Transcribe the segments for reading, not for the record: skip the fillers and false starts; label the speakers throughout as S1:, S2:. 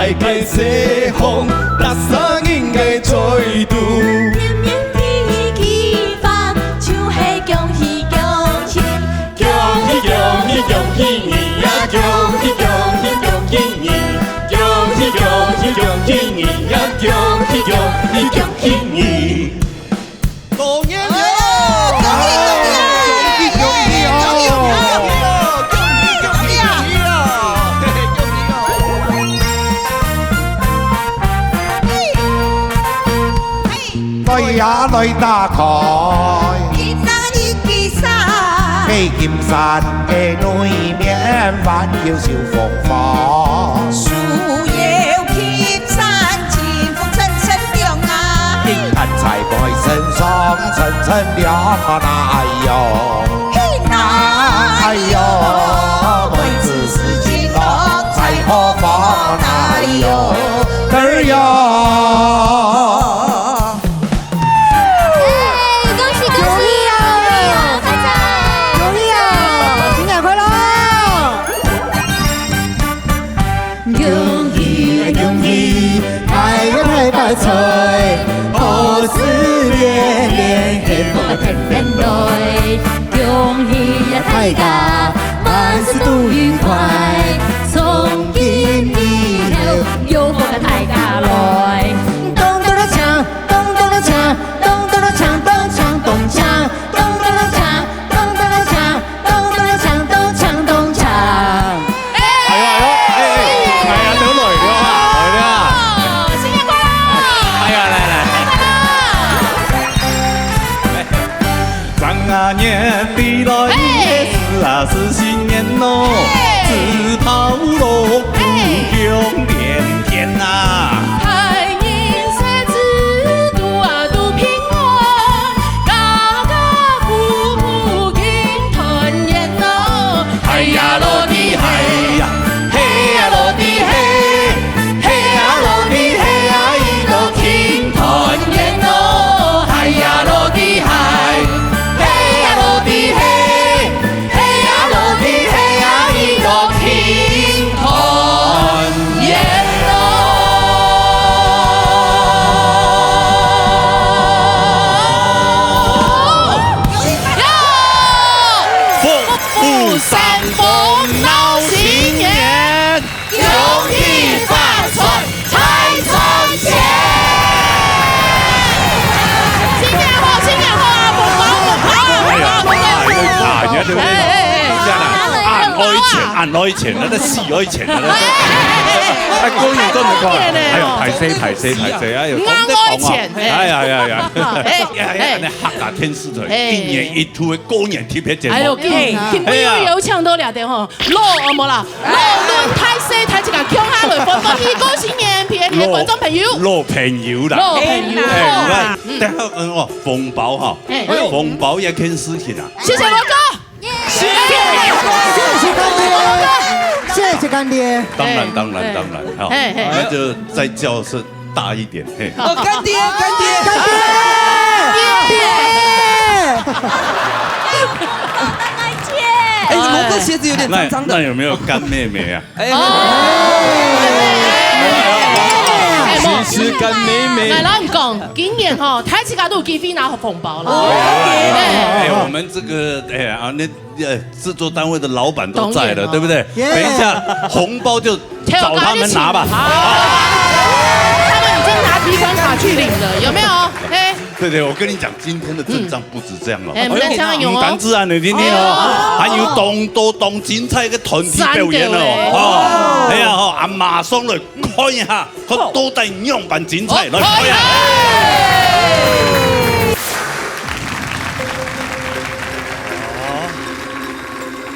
S1: 大街西风，搭上应该做拄。
S2: 绵绵天气风，唱嘿恭喜恭喜，
S1: 恭喜恭喜恭喜你呀！恭喜恭喜恭喜你！恭喜恭喜恭喜你呀！恭喜恭喜恭喜你！
S3: 多年了，
S4: 恭喜恭喜哦！
S5: 女呀女打開，
S4: 一人一支衫，
S5: 披金山的女面還要笑鳳凰。
S4: 樹搖金山，清風層層亮啊！
S5: 金蛋在愛身上層層亮啊！哪有？
S4: 嘿哪有？妹子是金龍在何方？哪裡有？
S5: 哪有？
S1: 發財，好事連連，幸福天天來。恭喜呀大家，萬事都愉快。從今以後，有福嘅大家來。咚咚的鏘，咚咚的鏘，咚咚的鏘，咚鏘咚鏘，咚咚的鏘，咚咚的鏘，咚咚的鏘，咚鏘咚鏘。年地來也是啊是新年咯，自拋鑼鼓響連天啊。
S2: 開年賽子度啊度平安，家家戶戶慶團圓咯。
S1: 嗨呀落地嗨呀，嘿呀落地嘿，嘿呀落地嘿呀，一路慶團圓咯。嗨呀落地嗨。對不對？按我以前啦，都試我以前啦。係高人都唔講，係啊，提死啊！
S2: 按我以前，
S1: 你客家天師台一年一度嘅過年特別節目。
S2: 哎呦，見不有搶到兩點吼，攞冇啦，攞輪太細太一個強下來，分分你恭喜年片嘅觀眾朋友，
S1: 攞朋友啦，
S2: 攞朋友啊！
S1: 但係紅包哈，紅包也看事情啊。
S2: 謝謝羅哥。
S6: 謝謝乾爹，謝謝乾爹。
S1: 當然，好，那就再叫聲大一點。
S3: 哦，乾爹，哎，某個鞋子有點髒髒的。
S1: 那有沒有乾妹妹啊？
S3: 是乾妹妹。
S2: 來，我講，今年哈，台企家都有機會拿紅包了。
S1: 我們這個製作單位的老闆都在了，對不對？等一下紅包就找他們拿吧。
S2: 他們已經拿提款卡去領了，有沒有？
S1: 對，我跟你講，今天的陣仗不止這樣了。
S2: 唔
S1: 單止啊，你聽聽哦，還有當精彩嘅團體表演哦。哎呀，啊，馬上來看一下，佢到底樣板精彩，來看一下。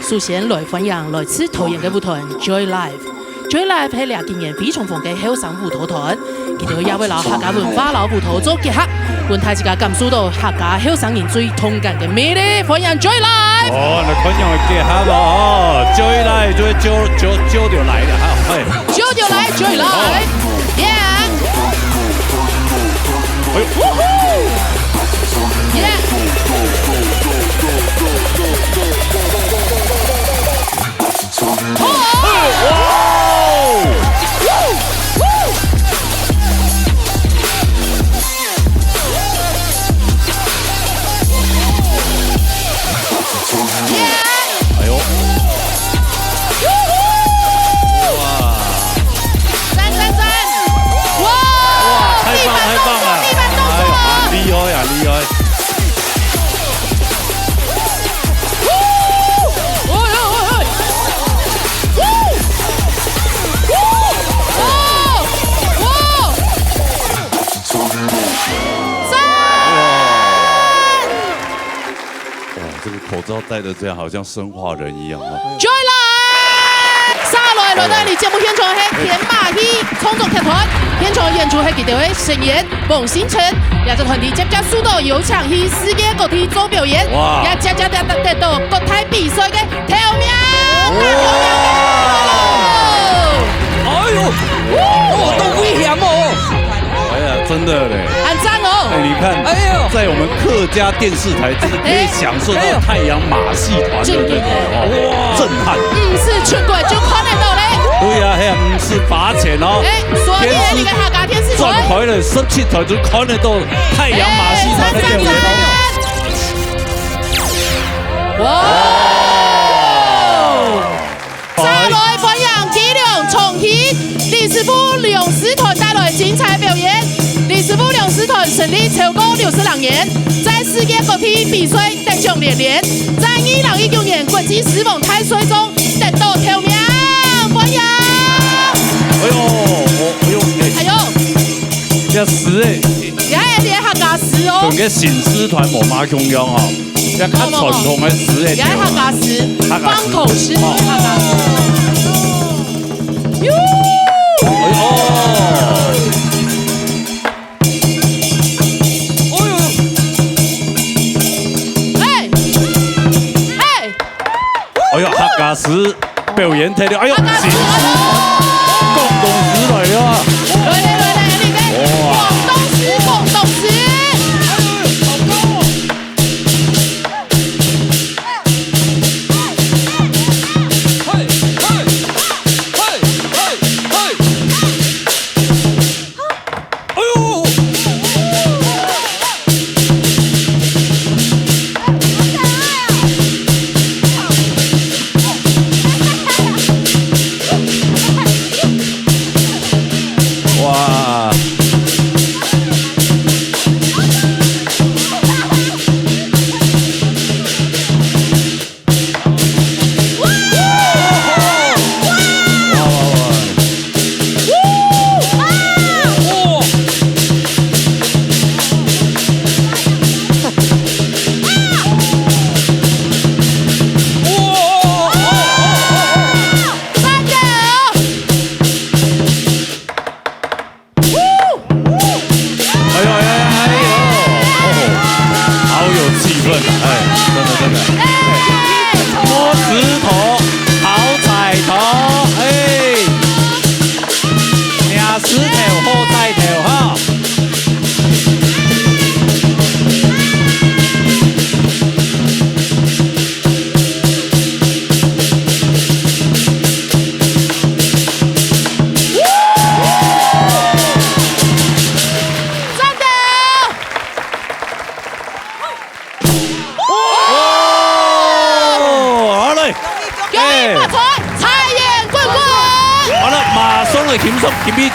S2: 首先來歡迎來自桃園嘅舞團 Joy Life。Joy Life 係兩件非常風嘅後生舞蹈團，佢哋也會攞客家文化老舞蹈做結合，讓大家感受到客家後生人最痛感嘅魅力。歡迎 Joy Life。
S1: 哦，那歡迎我結合咯，Joy Life 就就來了哈，
S2: 就來 Joy Life，yeah。
S7: 口罩戴的这样，好像生化人一样哦。
S2: Joy Live， 下来落到你节目现场係天馬戲創作劇團，現場演出係佢哋嘅成員馮星辰，也就團體接數到有搶去世界各地做表演，也接得到國體比賽嘅頭名。
S3: 哎呦，都危險哦！
S7: 哎呀，真的嘞，
S2: 很讚哦！
S7: 哎，你看，在我们客家电视台，真的可以享受到太阳马戏团的那个震撼。
S2: 是全國就看得到嘞。
S7: 对呀，还不是罚錢哦。
S2: 所以你嘅客家電視台
S7: 轉台了17台就看得到太陽馬戲團的表演。
S2: 哇！再來歡迎紀良重慶李師傅兩師團帶來精彩表演。李師傅兩師團成立超過62年，在世界各地比賽得獎連連，在2019年國際時夢大賽中得到頭名。歡迎！
S7: 這十誒，
S2: 你係客家師哦。
S7: 同嘅新師團無馬共樣哦，一較傳統嘅十誒。
S2: 你係客家師，方口師，客家師。
S7: 哎呦，客家師表演睇到，哎呦，新廣東師嚟啦！
S2: 廣東師。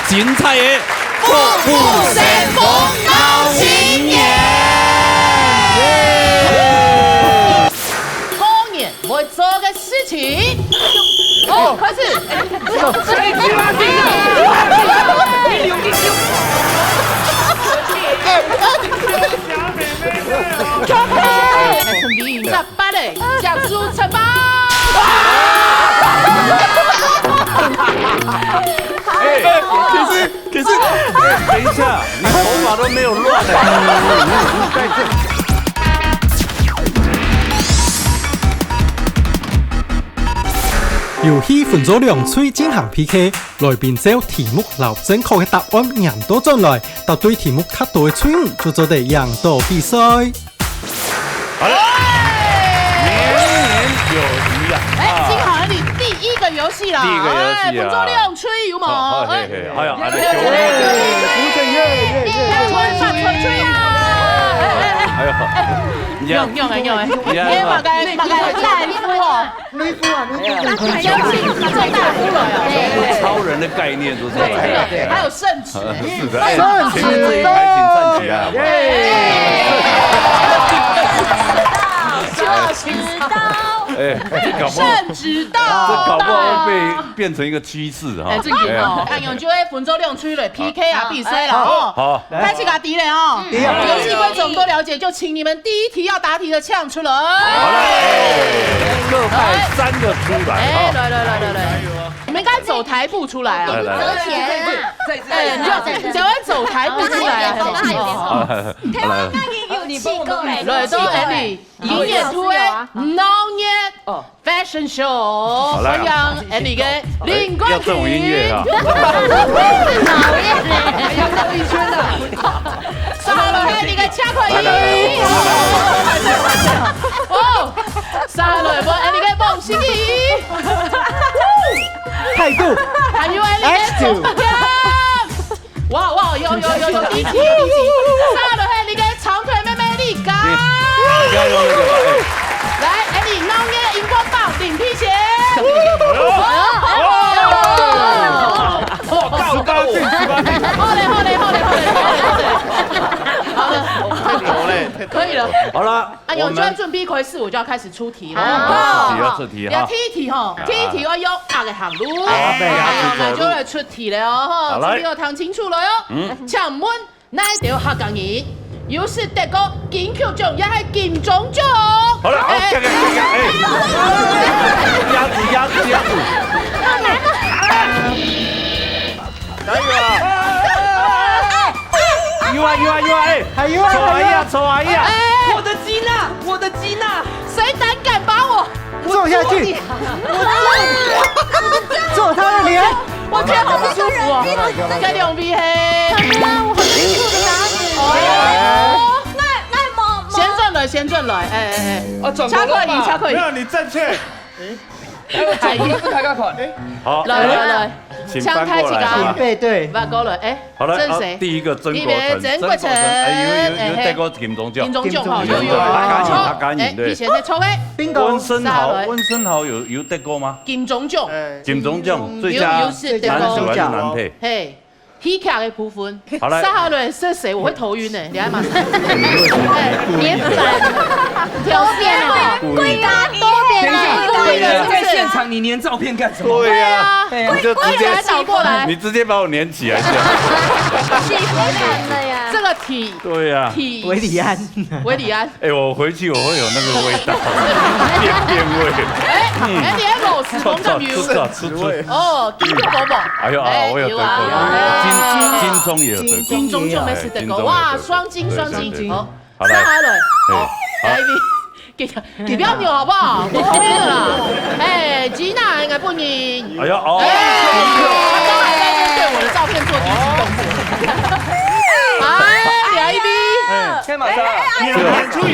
S7: 精彩嘅
S2: 富富盛豐鬧新年，過年會做嘅事情。哦，開始。準備18嘞，加速出發。
S7: 可是，等一下，你頭髮都沒有亂的。
S8: 遊戲分咗兩區進行 PK， 來賓就題目留正確嘅答案贏到進來，答對題目卡到嘅區伍就做得贏到比賽。
S7: 好了，年有餘啊！
S2: 幸好你第一個遊戲啦，
S7: 第一個遊戲啊，
S2: 分咗兩區有冇？
S7: 哎呀，
S2: 吹啊！用，你馬夫哦，
S6: 女夫啊，
S2: 邀請做大夫了呀！
S7: 超人的概念都是這樣，
S2: 還有聖旨，
S7: 是的，前面這一排請站起來，
S2: 就知道。
S7: 搞不好
S2: 圣旨到
S7: 这搞不好会变成一个趋势哈。
S2: 正经哦，按用就会分组量吹了 PK 啊，比赛了哦。
S7: 好，
S2: 开启答题了哦。游戏规则我们都了解，就请你们第一题要答题的呛出来。
S7: 好了，各派3个出来。
S2: 来，你们应该走台步出来啊。
S7: 来，
S2: 你就只会走台步出来啊。
S1: 你帮我们
S2: 来到 Andy 营业推农业 Fashion Show， 欢迎 Andy 嘅林冠
S7: 要这种音乐啊！
S1: 要绕一圈的。
S2: 上了 Andy 嘅恰克力，哦，上了我 Andy 嘅梦心仪，
S6: 态度，
S2: 还有 Andy 嘅总表，哇，有第一题，上了 Andy 嘅长腿妹妹丽嘎。
S7: 加油那个，
S2: 来 ，Andy 农业荧光棒顶皮鞋。
S7: 18进。
S2: 可以了。
S7: 好了，
S2: 啊，有专准备开始，我就要开始出题了。
S7: 要出题哈。
S2: 第一题哈，第一题我用阿个行路，那就来出题了哦。哈，这里要听清楚了哟。请问哪一条客家人？又是德国金球奖，也係金鐘獎。
S7: 好了，好，鸭子。加油啊！有啊！抽啊！
S3: 我的吉娜，
S2: 誰膽敢把我
S6: 坐下去，坐他的臉。
S2: 我天，好不舒服啊！這兩位係。
S1: 我很清楚的答案。
S2: 先轉來，恰克力，
S5: 沒有你正確。
S7: 好，
S2: 來，
S7: 請搬過來。
S6: 請背對。
S2: 翻過來，
S7: 好了，
S2: 這是誰？
S7: 第一個曾國成，
S2: 曾國成，
S7: 有得過金鐘獎，他敢贏，對。
S2: 以前在抽誒，
S7: 溫昇豪有得過嗎？
S2: 金鐘獎，
S7: 金鐘獎最佳男主還是男配？
S2: 嘿。P 卡的部分，
S7: 好了，
S2: 沙哈伦是誰？我會頭暈呢，你愛嗎？
S1: 年粉，多變哦，龜咖多變啊！
S3: 在現場你粘照片幹什麼？
S7: 對呀，
S2: 你就直接倒過來，
S7: 你直接把我粘起來，
S1: 幸福感了呀！
S2: 這個體，
S7: 對呀，
S6: 韋禮安，
S7: 哎，我回去我會有那個味道，變味。
S2: 哎，你喺螺絲風咁
S7: 吃
S2: 哦，金球寶寶，
S7: 哎呦啊，我有得過，金鐘也有得過，
S2: 金鐘獎沒是得過，哇，雙金，好，沙哈倫，好 ，Ivy，你不要扭好不好？我頭暈了啦，哎，吉娜應該不贏，
S7: 哎呀，哦，
S2: 他剛才在那對我的照片做第一次動作，哎，Ivy，
S3: 開馬上，
S5: 演出有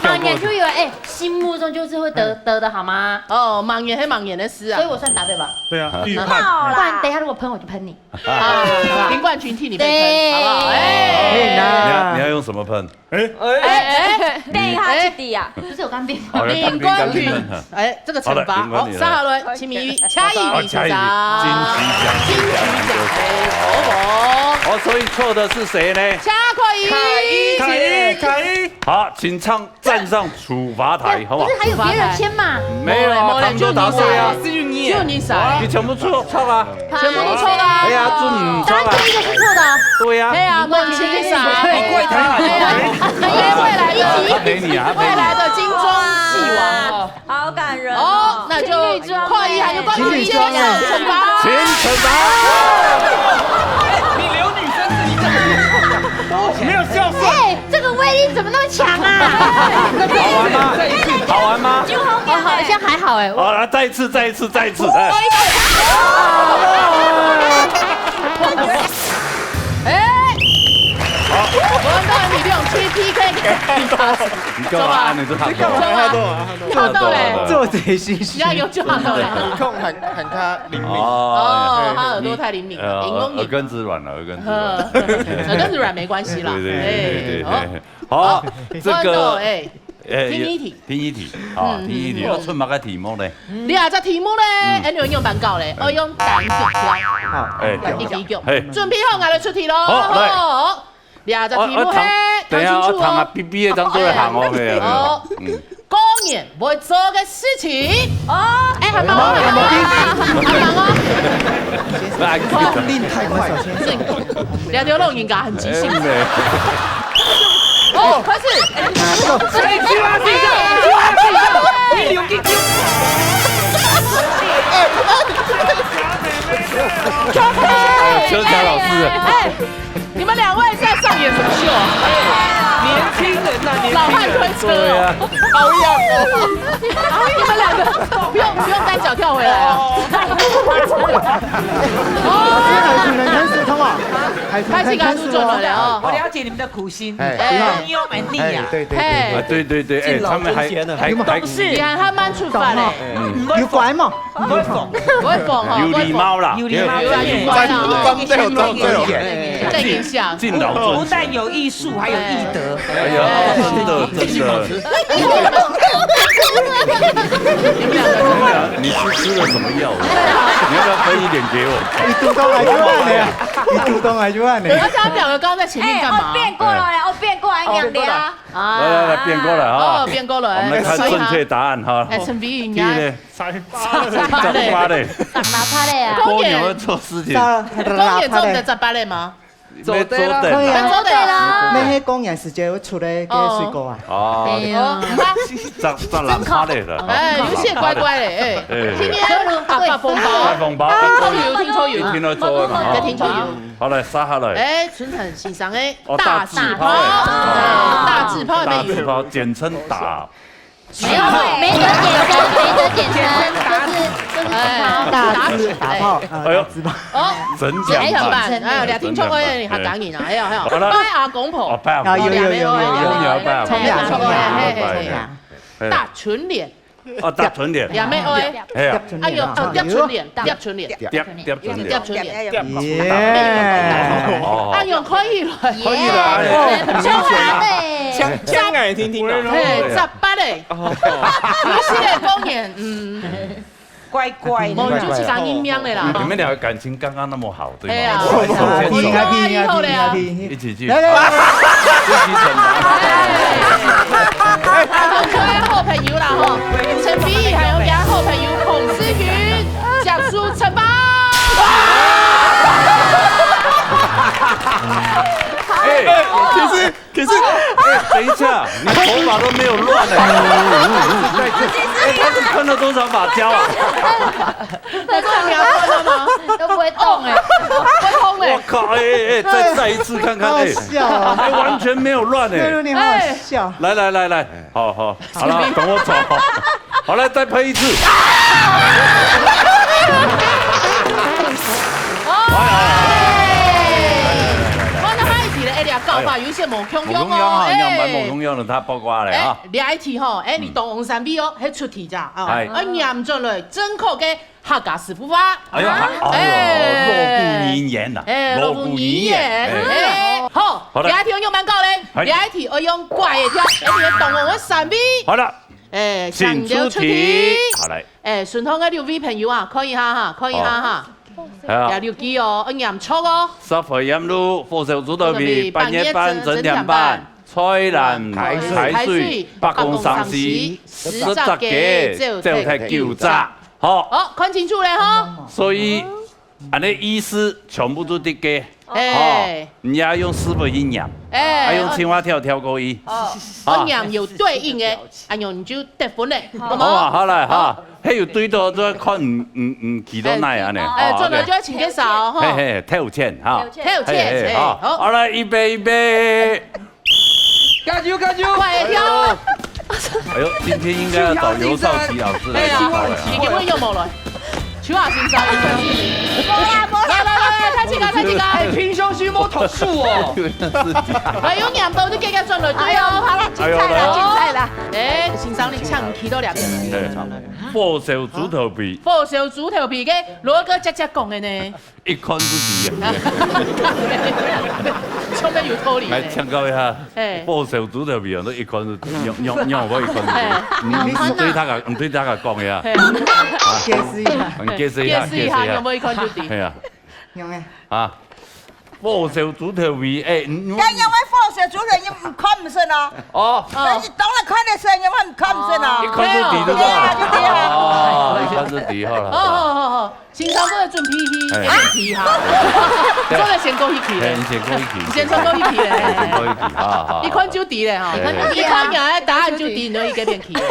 S1: 盲眼就以為心目中就是會得的好嗎？
S2: 哦，盲眼係盲眼的詩啊，
S1: 所以我算答對吧？
S5: 對啊，預判。
S1: 不然等一下如果噴我就噴你。
S2: 林冠群替你被噴，好不好？
S7: 你要用什麼噴？
S1: 變他去底啊！不是有剛變嗎？
S2: 林冠群，哎，這個懲罰，好，沙哈倫、秦明玉、恰一比主張，金曲獎，
S7: 哦，所以錯的是誰呢？
S2: 恰克力，
S5: 凱一，
S7: 好，請站上處罰台，好不好？
S1: 不是還有別人簽嘛？
S7: 沒有啊，他們都答對啊，
S3: 是你，
S2: 就你傻，
S7: 你全部錯啊，
S2: 全部都錯啦。
S7: 哎呀，就你錯啦。
S1: 第一個是錯的。
S7: 對呀。
S2: 哎呀，孟青傻，
S3: 怪他。
S2: 未來的金鐘戲王，
S1: 好感人
S2: 哦，那就快一還有關於接受懲罰，
S7: 請懲罰。
S3: 你留女生自己這
S5: 沒有笑聲。
S1: 哎，這個威力怎麼那麼強啊？
S7: 好玩嗎？
S1: 就好像還好哎。
S7: 好，來，再一次，哎。
S2: 我讓你用 PK
S7: 你幹嘛？你這
S2: 看到嘞，
S6: 做賊心虛。
S2: 要有就好了。
S5: 有空喊他靈敏。
S2: 哦，他耳朵太靈敏，
S7: 耳根子軟了，
S2: 耳根子軟沒關係啦。
S7: 對，好，這個聽一題，我出乜個題目呢？
S2: 你啊，這題目呢，你用辦稿咧，我用單腳挑，一腳，準備好，我來出題咯。
S7: 好，來。
S2: 你啊，這題目係
S7: 等一下我躺啊，B B 的当做来行哦，对
S2: 哦，公演不会做的事情哦，哎，很忙哦，很忙哦，
S6: 令太快，小先生。
S2: 两条龙应该很即兴。
S7: 对。
S2: 哦，开始。
S3: 哎，去啊，自己去啊，自己你留给丢。
S7: 车桥老师，
S2: 哎，你们两位在上演什么秀啊？
S3: 年轻人呐，年
S2: 老汉
S3: 轻人。
S2: 推车哦，好痒哦！你们两个不用单脚跳回来啊！
S6: 海豚人看书通啊，
S2: 开始看书准了哦。
S3: 我了解你们的苦心，
S6: 哎
S3: 你有蛮腻啊。
S6: 对对
S2: 哎
S6: 对，
S7: 对，哎，他们还
S2: 你看他蛮出发嘞，
S6: 有拐嘛？
S3: 唔會逢，
S2: 不会疯哈，
S7: 有礼貌啦，
S3: 有禮貌，
S2: 有啊，有乖啊，正影响。
S7: 敬老
S3: 不
S7: 尊
S3: 但有艺術，還有藝德。
S7: 哎呀，真的，你是吃了什么药？你要不要分一点给我？
S6: 你主动来就按的呀，你主动来就按的。
S2: 而且他们两个刚刚在前面干嘛？
S1: 变过来，我变过来养的啊！
S7: 来，变过来哈。
S2: 哦，变过来。
S7: 我们来看正确答案哈。
S2: 哎，陈碧云
S7: 第一呢，
S2: 八
S7: 嘞，
S1: 打哪怕的呀？
S7: 公牛会做事情，
S2: 公演中的18嘞吗？
S7: 做对
S6: 可以
S7: 了。
S6: 啊，
S2: 做对啦。
S6: 那些公演时間會出嚟嘅水果啊。
S7: 哦，十人趴嘞了。
S2: 哎，有些乖乖嘞，哎，今天发红包，
S7: 发红包，
S2: 听说有，
S7: 听到做嘛哈。
S2: 听说有。
S7: 好来，杀下来。
S2: 哎，春藤欣赏哎，
S7: 大
S2: 字炮，大字炮
S7: 大字炮，简称打。
S1: 没得简称，就是
S6: 打炮，
S7: 哎呦，
S2: 哦，
S7: 真
S2: 简
S7: 讲
S2: 版，哎，俩听说哎，你还讲你呢，哎呦哎呦，
S7: 好了
S2: 拜阿公婆，
S7: 拜阿公，
S6: 有，
S2: 大唇脸。
S7: 哦，大唇脸，
S2: 两妹哎，
S7: 哎呀，
S2: 哎呦，叠唇脸，叠唇脸，
S7: 叠唇脸，
S2: 叠唇脸，
S6: 耶！
S2: 哎呦，可以了，
S7: 可以了，
S1: 香嘞，
S3: 香港人聽聽啊，
S2: 哎，18嘞，有些的公演，
S3: 乖乖的。
S2: 我们就去讲音量的啦，
S7: 你们两个感情刚刚那么好，对
S2: 哎呀，
S7: 吗？一起去，一起惩罚。
S2: 同各位好朋友啦吼，陈碧仪还有我好朋友孔思云，讲述惩罚。
S7: 可是，等一下，你头发都没有乱呢。他是喷了多少把胶啊？
S2: 那这你要喷了吗？
S1: 都不会动哎，
S2: 不会轰哎
S7: 我。靠！再一次看看，完全没有乱哎。
S6: 你好笑。
S7: 来，好了，等我走。好来，再喷一次。
S2: 搞法有些冇强
S7: 某
S2: 用哦，
S7: 中央哈，要买某中央的，他包括嘞啊。
S2: 你爱题吼，哎，你懂红三 B 哦，还出题咋啊？
S7: 哎
S2: 验准了，真可给客家师傅发。
S7: 哎呦，锣鼓盈言呐，
S2: 锣鼓盈言。哎，好，你爱题用蛮高嘞，你爱题我用怪的跳，一定懂红三 B。
S7: 好了，
S2: 哎，
S7: 请出题。好来，
S2: 哎，顺通的6位朋友啊，可以哈，可以哈。
S7: 呀
S2: 6支哦，验错哦。
S7: 沙河沿路火烧猪頭皮，半夜班整天班，菜南排水，北公上市，10個就係叫炸。好，
S2: 好，看清楚嘞哈。
S7: 所以，安尼意思全部都得嘅。
S2: 哎，
S7: 你要用師傅陰陽，還用青蛙跳過一。
S2: 陰陽有對應嘅，按用你就得分嘞。
S7: 好啊，好啦哈，還有對到再看唔記到哪樣呢？
S2: 哎，做了就要請介紹哈。
S7: 嘿嘿，跳錢哈，
S2: 跳錢，
S7: 好，好啦，預備。
S3: 加油！
S2: 快跳！
S7: 哎呦，今天應該要找劉少奇老師來指導了。
S2: 你給我又冇來，求下先生。來，睇幾個？
S3: 平胸虛摸頭樹哦。
S2: 係用廿刀都幾個轉來對哦。好啦，精彩啦！誒，先生你搶起到兩邊。
S7: 火燒豬頭皮，
S2: 火燒豬頭皮嘅，攞個只講嘅呢？
S7: 一看就知啊。
S2: 唱得有道理。
S7: 來請教一下，火燒豬頭皮，都一看就讓我一看就知。唔對他個講嘅啊。
S6: 解釋一下。
S2: 解釋一下，有冇一看就知？
S7: 係啊。
S6: 用嘅。
S7: 啊，火燒豬頭皮，誒，
S1: 因為火
S9: 小主人要唔看唔順啊？
S7: 哦，
S9: 當然看得順，因為唔看唔順啊。
S7: 一看就底就
S9: 對啊，就對啊。
S7: 哦，一看就底好了。
S2: 哦，先生嗰個準備去哈，做個先過去去咧，
S7: 先過去去，
S2: 先過去去咧，
S7: 先過去去，好。
S2: 一看就底咧哈，一看人答案就底，你嗰邊去。
S7: 對，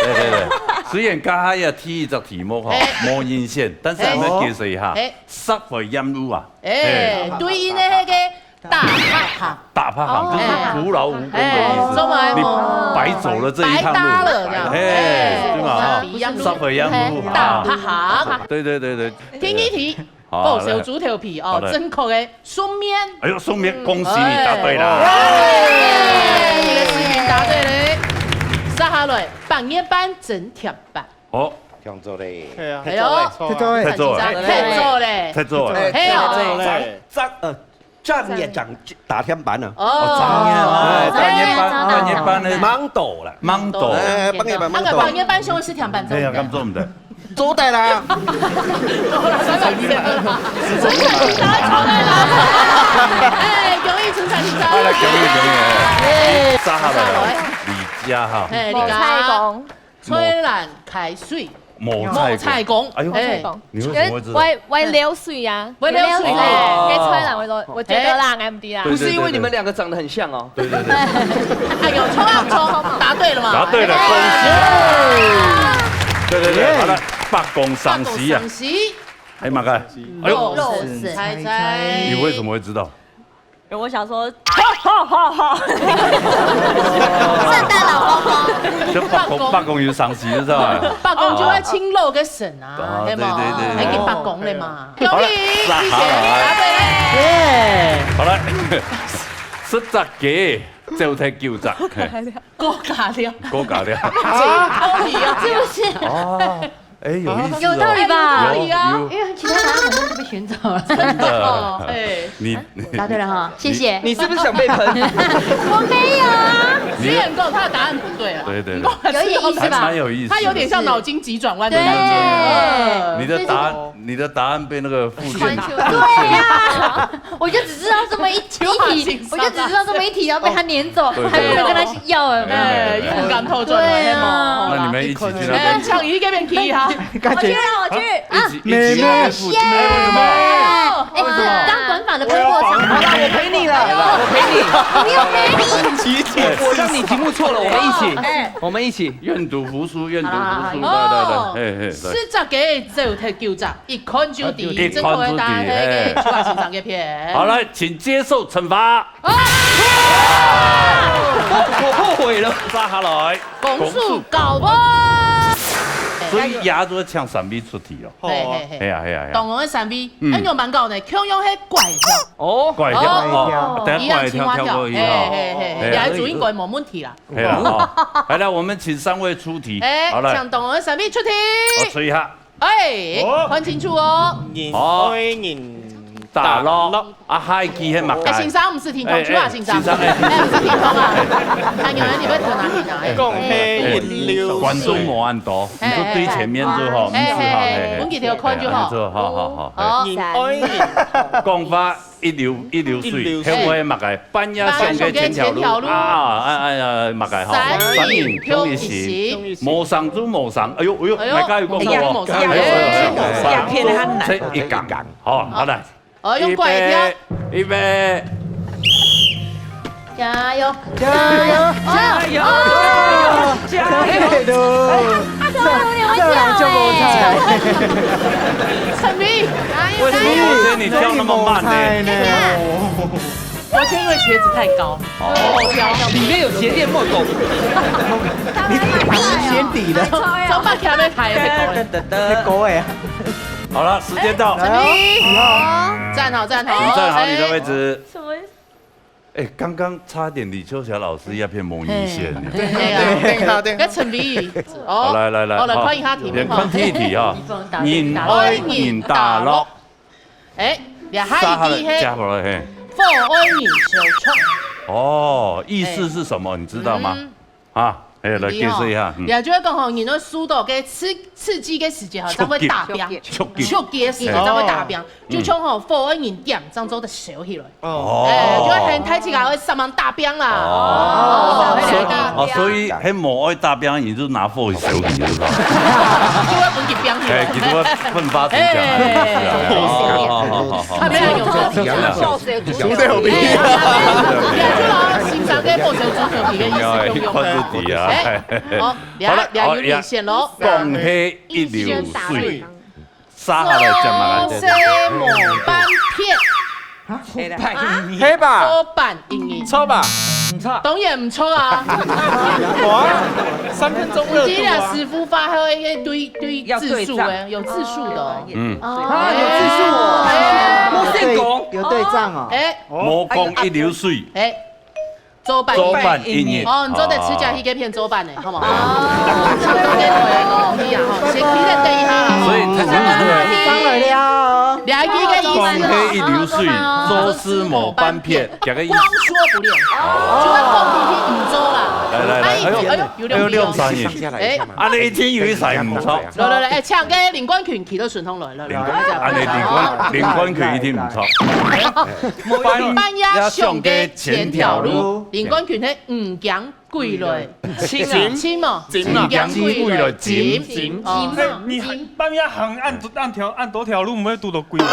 S7: 雖然家下要提一隻題目哈，冇印象，但是我們解釋一下，煞回陰污啊。
S2: 對應的那個大拍行，
S7: 大拍行就是徒勞無功的意思，你白走了這一趟路，對嘛？煞回陰污，
S2: 大拍行。
S7: 對。
S2: 聽一題，報小豬頭皮哦，正確的順面。
S7: 哎呦，順面恭喜你答對啦！
S2: 一個市民答對咧，接下來半夜班整貼班。
S7: 哦，
S4: 聽做嘞，
S2: 哎呦，
S7: 踢做嘞，
S3: 站也長打天板啊！
S7: 半夜班咧，
S3: 忙到啦，
S7: 忙到，
S2: 半夜班上是貼班做。
S7: 哎呀，咁做唔得。
S3: 做得啦！
S2: 哎，恭喜陳彩玲！
S7: 揸下來，李家哈，
S2: 李家，吹蘭開水，冇菜公，
S7: 哎呦，你為什麼會知道？
S1: 為流水呀，
S2: 為流水
S1: 咧，給吹蘭我覺得啦，MD 啦。
S3: 不是因為你們兩個長得很像哦。
S7: 對。
S2: 哎呦，衝，答對了嘛？
S7: 答對了，恭喜！對，好了，八公賞析啊！哎，馬哥，哎呦，
S2: 猜，
S7: 你為什麼會知道？
S1: 我想說，聖誕老公公，
S7: 就八公有賞析，知道嗎？
S2: 八公就會青肉嘅神啊，係嘛？係叫八公咧嘛？恭喜，答對咧！
S7: 好啦，10集就睇9集，
S2: 高價了，
S1: 是不是？
S7: 哦，哎，有意思，
S1: 有道理吧？
S2: 有啊，
S1: 因為其他答案很多都被選走了。
S7: 真的，你
S1: 答對了哈，謝謝。
S3: 你是不是想被噴？
S1: 我沒有啊。
S2: 雖然講他的答案不對啊，
S7: 對，
S1: 有點意思吧？
S7: 蠻有意思，
S2: 他有點像腦筋急轉彎的感覺。
S7: 你的答案被那個附件，
S1: 對呀，我就只知道這麼一題，然後被他攆走，還不能跟他要
S2: 哎，又不敢偷轉，
S1: 對啊。
S7: 那你們一起去那邊，
S2: 搶魚嗰邊去哈，
S1: 我去。
S7: 一起那邊附近，為什麼？
S1: 哎，當短髮的噴過長髮。
S3: 我陪你了，我陪你。
S1: 你又沒
S3: 我讓你題目錯了，我們一起。
S7: 願賭服輸，對。
S2: 10集就睇9集，一看就底，正確的答案係個主角欣賞嘅片。
S7: 好來，請接受懲罰。
S3: 我後悔了，
S7: 揸下來，
S2: 公數高波。
S7: 所以壓咗搶3米出題咯。係啊。
S2: 當我嘅3米，一樣蠻高呢，強用係怪跳。
S3: 哦，
S7: 怪跳，等下怪跳跳過去啊。
S2: 你係主應該冇問題啦。
S7: 係啦，好，來，我們請3位出題。好來，
S2: 搶當我嘅3米出題。
S7: 我吹一下。
S2: 看清楚哦。
S7: 好。大樂，阿海基係乜
S2: 先生唔是天空，主啊先生，唔是天空啊。阿楊，你要調哪邊啊？
S5: 講起飲料，
S7: 觀眾冇按到，你就對前面最好，
S2: 本幾條看就好。
S7: 好。講法一流水，係會乜嘅？半夜上嘅千條路乜嘅？三年飄一時，無上就無上。哎呦，大家要講喎，這一格，好嚟。
S2: 用怪跳，
S7: 預備，
S1: 加油！
S6: 這兩就冇菜。
S2: 陳明，
S7: 為什麼你跳那麼慢呢？
S2: 我因為鞋子太高，
S3: 裡面有鞋墊墨狗。
S6: 你先底的，
S2: 走吧，前面抬
S6: 太高哎。
S7: 好了，時間到。
S2: 站好。
S7: 請站好你的位置。
S1: 什麼？
S7: 哎，剛剛差點李秋霞老師要騙蒙一線。
S2: 對，跟陳明。
S7: 好，來，
S2: 我來看一下題目。
S7: 看第一題哈。人愛人大樂。
S2: 哎，下一題係。
S7: 加回來嘿。
S2: 父愛人小錯。
S7: 哦，意思是什麼？你知道嗎？啊，哎，来解释一下。
S2: 也就是讲吼，你那输到嘅刺激嘅时间吼，才会大病，触嘅时间才会大病，就像吼火人点，漳州的烧起来。哎，就很太起来会三万大病啦。
S7: 所以迄无爱大病，伊就拿火去烧去，是吧？
S2: 就会本去病起来。
S7: 其实我奋发图强。
S2: 好，没有用错。
S5: 兄弟好兵。
S2: 欣赏嘅报仇足球皮嘅意思用用。好，俩有连线咯。
S7: 讲起一流水，杀下来食嘛来。
S2: 什么斑片？
S3: 黑吧，
S2: 错版英语，
S3: 错吧，
S9: 唔错，
S2: 当然唔错啊。
S3: 哇，3分钟热度
S2: 今天
S3: 啊！
S2: 师傅发还有一堆字数哎，有字数的哦。
S9: 有字数哦，
S6: 有对仗哦。
S2: 哎，
S7: 魔讲一流水。
S2: 哎。周版
S7: 音乐
S2: 哦，你做得吃家一个片周版的，好不好？差不多给我一样哈，先记得等一下啦。
S7: 所以他
S6: 上来了，
S2: 两个意思
S7: 光黑一流水，周师某斑片，讲个意思。
S2: 光说不练，就会光听听五周啦。
S7: 来，哎呦，六三音，
S2: 哎，
S7: 啊，你一天有一赛唔错。
S2: 来，哎，唱个林冠权起到顺通来了。
S7: 林冠权一天唔错。
S2: 班呀上嘅前条路。林冠权喺唔讲归来，亲嘛，唔讲归来，紧，
S3: 你半夜行按多条路，唔会堵到鬼。
S2: 好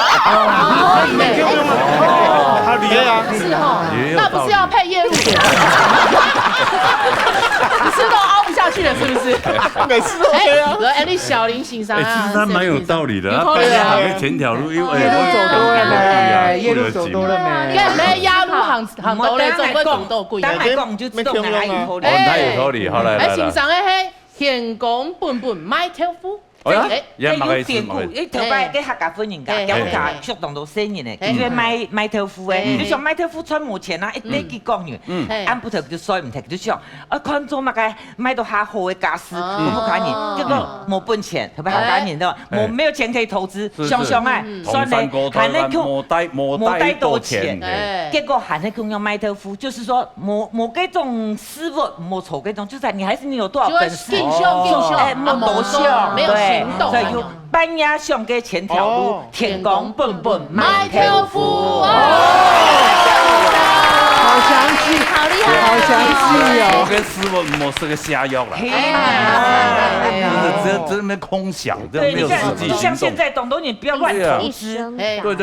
S3: 厉害啊！
S2: 是哦，那不是要配夜路点？你吃都凹不下去了，是不是？
S3: 每次都这样。
S2: 哎，你小林欣赏啊，
S7: 其实他蛮有道理的。他半夜行嘅前条路，因为
S6: 夜路走多了没？
S2: 你压路行到咧，总归堵到鬼。
S9: 当然讲就自动拿以后咧。
S7: 太有道理，好来。
S2: 哎，欣赏的嘿，天公本买豆腐。
S7: 哎，
S9: 有典故，你頭擺嘅客家歡迎㗎，有家觸動到聲音嘅，佢買豆腐嘅，你想買豆腐出冇錢啦，一啲幾講完，按不頭就衰唔停就想，看做乜嘅買到下好嘅家私，不可能，結果冇本錢，特別客家人的沒有錢可以投資，想哎，算咧，還咧冇帶多錢，結果還咧供用買豆腐，就是說冇這種思維，冇錯這種，就是你還是你有多少本事，哎，冇多少，沒有。所以有半夜上嘅前條路，天公本買豆腐。
S6: 好详细，
S2: 好厉害，
S6: 好详细哦。
S7: 我跟师傅没是个瞎药了，真的没空想，真的没有实际行动。
S9: 像现在懂东你不要乱投资，
S7: 对，
S9: 不要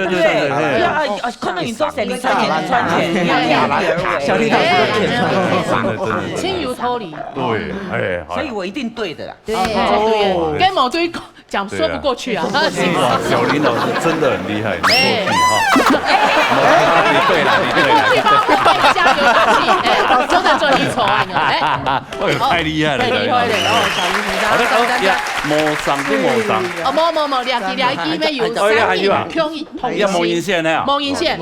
S9: 看到你做谁，你赚钱你赚钱，你要量力而为。
S6: 小丽老师都点出来，
S2: 轻如脱离。
S7: 对，哎，
S9: 所以我一定对的啦。
S2: 对，跟某堆讲说不过去啊。
S7: 哇，小林老师真的很厉害，你过去哈。你对了，
S2: 过去帮加油打气，哎，真的做一筹啊，哎，
S7: 太厉害了，
S2: 太厉害了，哦，小林先生，
S7: 好的，无上不无上，
S2: 冇，两支咩有3年抗疫同
S7: 要蒙阴线呢？
S2: 蒙阴线，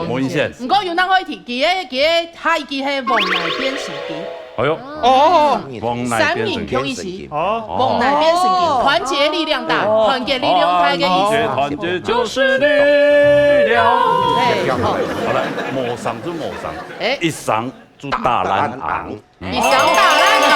S2: 唔过有啷可以提？佢下一支係黃乃邊成機。
S7: 哎呦，3
S2: 年抗疫期，黃乃邊成機，團結力量大，團結力量大嘅意思。
S7: 團結就是力量。好了，冇上就冇上，一上就大藍昂，
S2: 一上大藍昂。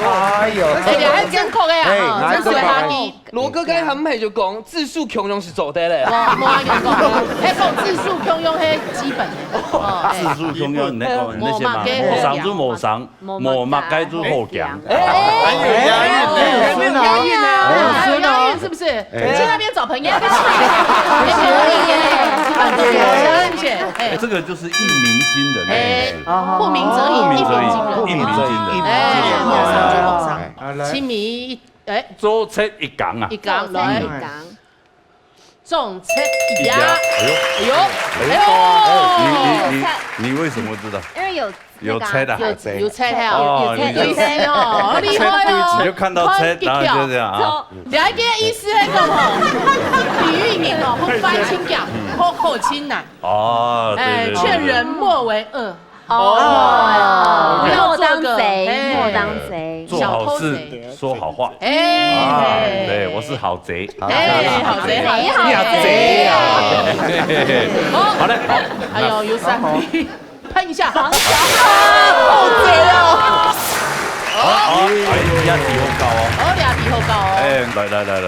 S2: 哎呦，你還真確嘅啊，真係下機。
S3: 羅哥剛才很美就講字數強用是走的咧。
S2: 冇安尼講，講字數強用係基本嘅。
S7: 字數強用那個那些嘛，冇上就冇上，冇嘛該就好強。
S3: 還有押韻呢，
S2: 押韻啊，押韻是不是？去那邊找朋友，
S7: 這個就是一鳴驚人。
S2: 不鳴則已，一鳴驚人。
S7: 哎，
S2: 往上，清明哎，
S7: 左側一港啊，
S2: 一港來，重側一壓，
S7: 你為什麼知道？
S1: 因為
S7: 有車的，
S2: 有車哦，有車哦，厲害哦！
S7: 你就看到車，然後就這樣啊。
S2: 兩個意思係咁哦，比喻名哦，不翻清講，後清難。
S7: 哦，
S2: 哎，勸人莫為惡。
S1: 莫當賊，莫當賊，
S7: 做好事，說好話。
S2: 哎，
S7: 對，我是好賊。
S2: 哎，好賊，
S1: 你好
S7: 賊啊！好嘞，好。
S2: 哎呦，有3滴，噴一下。好
S9: 賊哦！
S7: 题好高哦。
S2: 好，俩题好高哦。
S7: 来，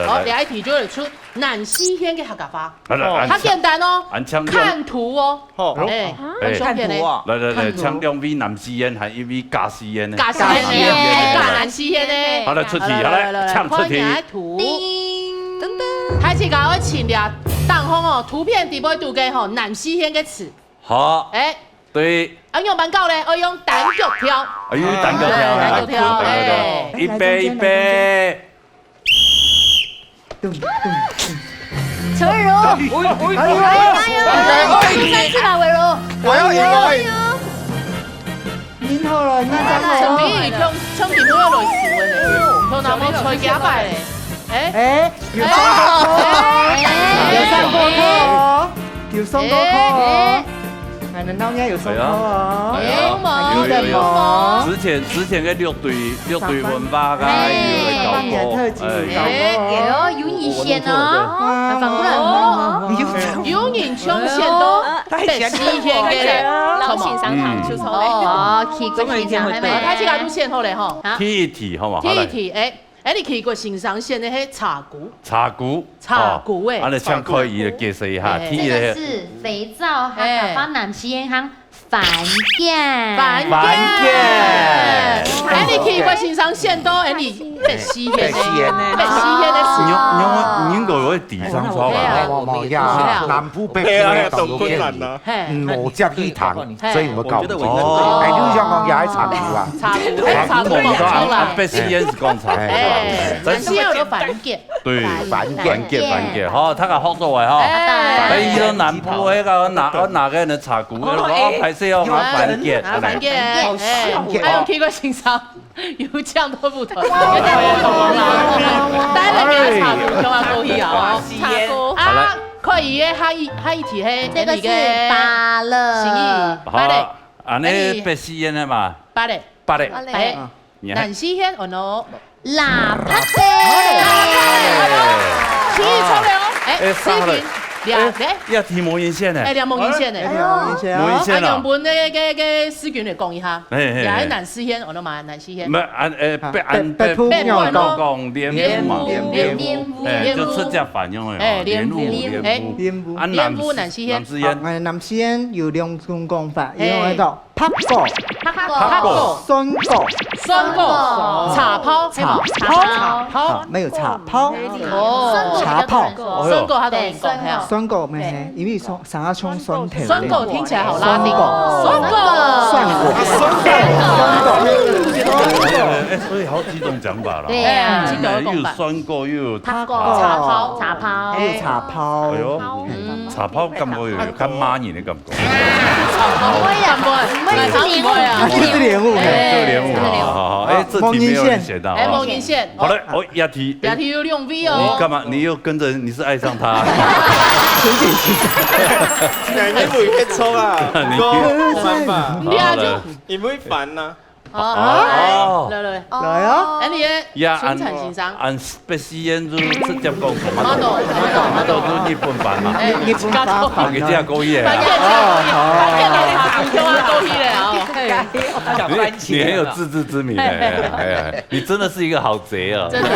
S2: 好，俩一题就会出南西天嘅客家话，
S7: 来
S2: 它简单哦，
S7: 按腔
S2: 看图哦。哎，
S9: 看圖啊！
S7: 來，唱兩位南西煙，還一位嘉西煙呢？
S2: 嘉西煙呢？嘉南西煙呢？
S7: 好來出題，好來唱出題。
S2: 圖，開始搞我請俩當空哦，圖片底部讀嘅吼南西煙嘅詞。
S7: 好，
S2: 哎，
S7: 對。
S2: 用板告咧，我用單腳跳。
S7: 哎呦，單腳跳，
S2: 單腳跳，哎，
S7: 預備。
S1: 陈伟如，加油！3次吧，伟如。
S4: 我要贏。
S6: 您好了，那再
S2: 陳美儀唱點都有類似嘅咧，同那麼吹幾拜咧？
S6: 哎，有上過課哦，有上過課哦，還能到家有上課哦，
S7: 之前嘅六隊文化噶，有搞過，
S1: 有你先哦，反過來哦，
S2: 有人唱先都北西天嘅
S1: 老先生行出錯咧，哦，去過欣賞係咪？
S2: 開始搞到先好咧吼，
S7: 第一題好嘛？
S2: 第一題哎，你去過欣賞線的係茶鼓，
S7: 茶鼓哎，你唱可以解釋一下。
S1: 這個是肥皂客家話南西煙行番梘，
S2: 哎，你去過欣賞線都哎你北西天的詞，
S7: 應該喺地上炒啊。
S4: 冇呀，南部北部嘅動作片，我只去彈，所以我搞唔清楚。哎，你想講也係茶鼓啊？
S2: 茶鼓冇錯啦。
S7: 北西煙是講茶，
S2: 南西煙有番梘，
S7: 對，番梘，好，他個學咗位哈。第二個南部嗰個我拿個人茶鼓，我排泄我拿番梘，
S2: 番梘，還有去過欣賞。有醬都不同，但係你茶鼓仲話高氣啊！茶鼓啊，可以嘅，下一題係
S1: 這個是芭樂，
S7: 好，啊你北西煙係嘛？
S2: 芭樂，哎，南西煙我喏，
S1: 喇叭聲，
S2: 可以錯了，哎，四句。
S7: 要提毛沿線咧，
S2: 兩毛沿線咧，按用本嘅詩卷嚟講一下，又係南西煙，我都買南西煙。
S7: 唔係北部講蓮霧，就出隻反用嘅，蓮霧，
S2: 南西煙，
S6: 南西煙有兩種講法，一種喺度拍過，酸過，茶泡，沒有茶泡，茶泡，
S2: 酸過，他都唔講係。
S6: 酸果咩？因為想要衝酸甜。
S2: 酸果聽起來好拉丁。
S7: 所以好幾種講法啦。
S1: 對啊，
S7: 又有酸果，又有
S1: 茶泡，
S6: 還有茶泡。
S7: 哎呦，茶泡感覺有咁媽年嘅感覺。
S1: 唔會啊，
S6: 這是蓮霧。
S7: 這蓮霧啊，哎，這題沒有人寫到。
S2: 哎，毛銀線。
S7: 好了，我一題
S2: 有兩 V 哦。
S7: 你幹嘛？你又跟着？你是愛上他？
S3: 你會嘅錯啊，哥，煩吧？你會煩呐？
S2: 來
S6: 啊！
S2: 哎，你嘅春產先生，
S7: 按北西煙就直接講馬豆就日本版嘛，
S6: 日本版，
S7: 佢只係高一嘅。你很有自知之明哎，你真的是一個好賊啊！
S2: 真的。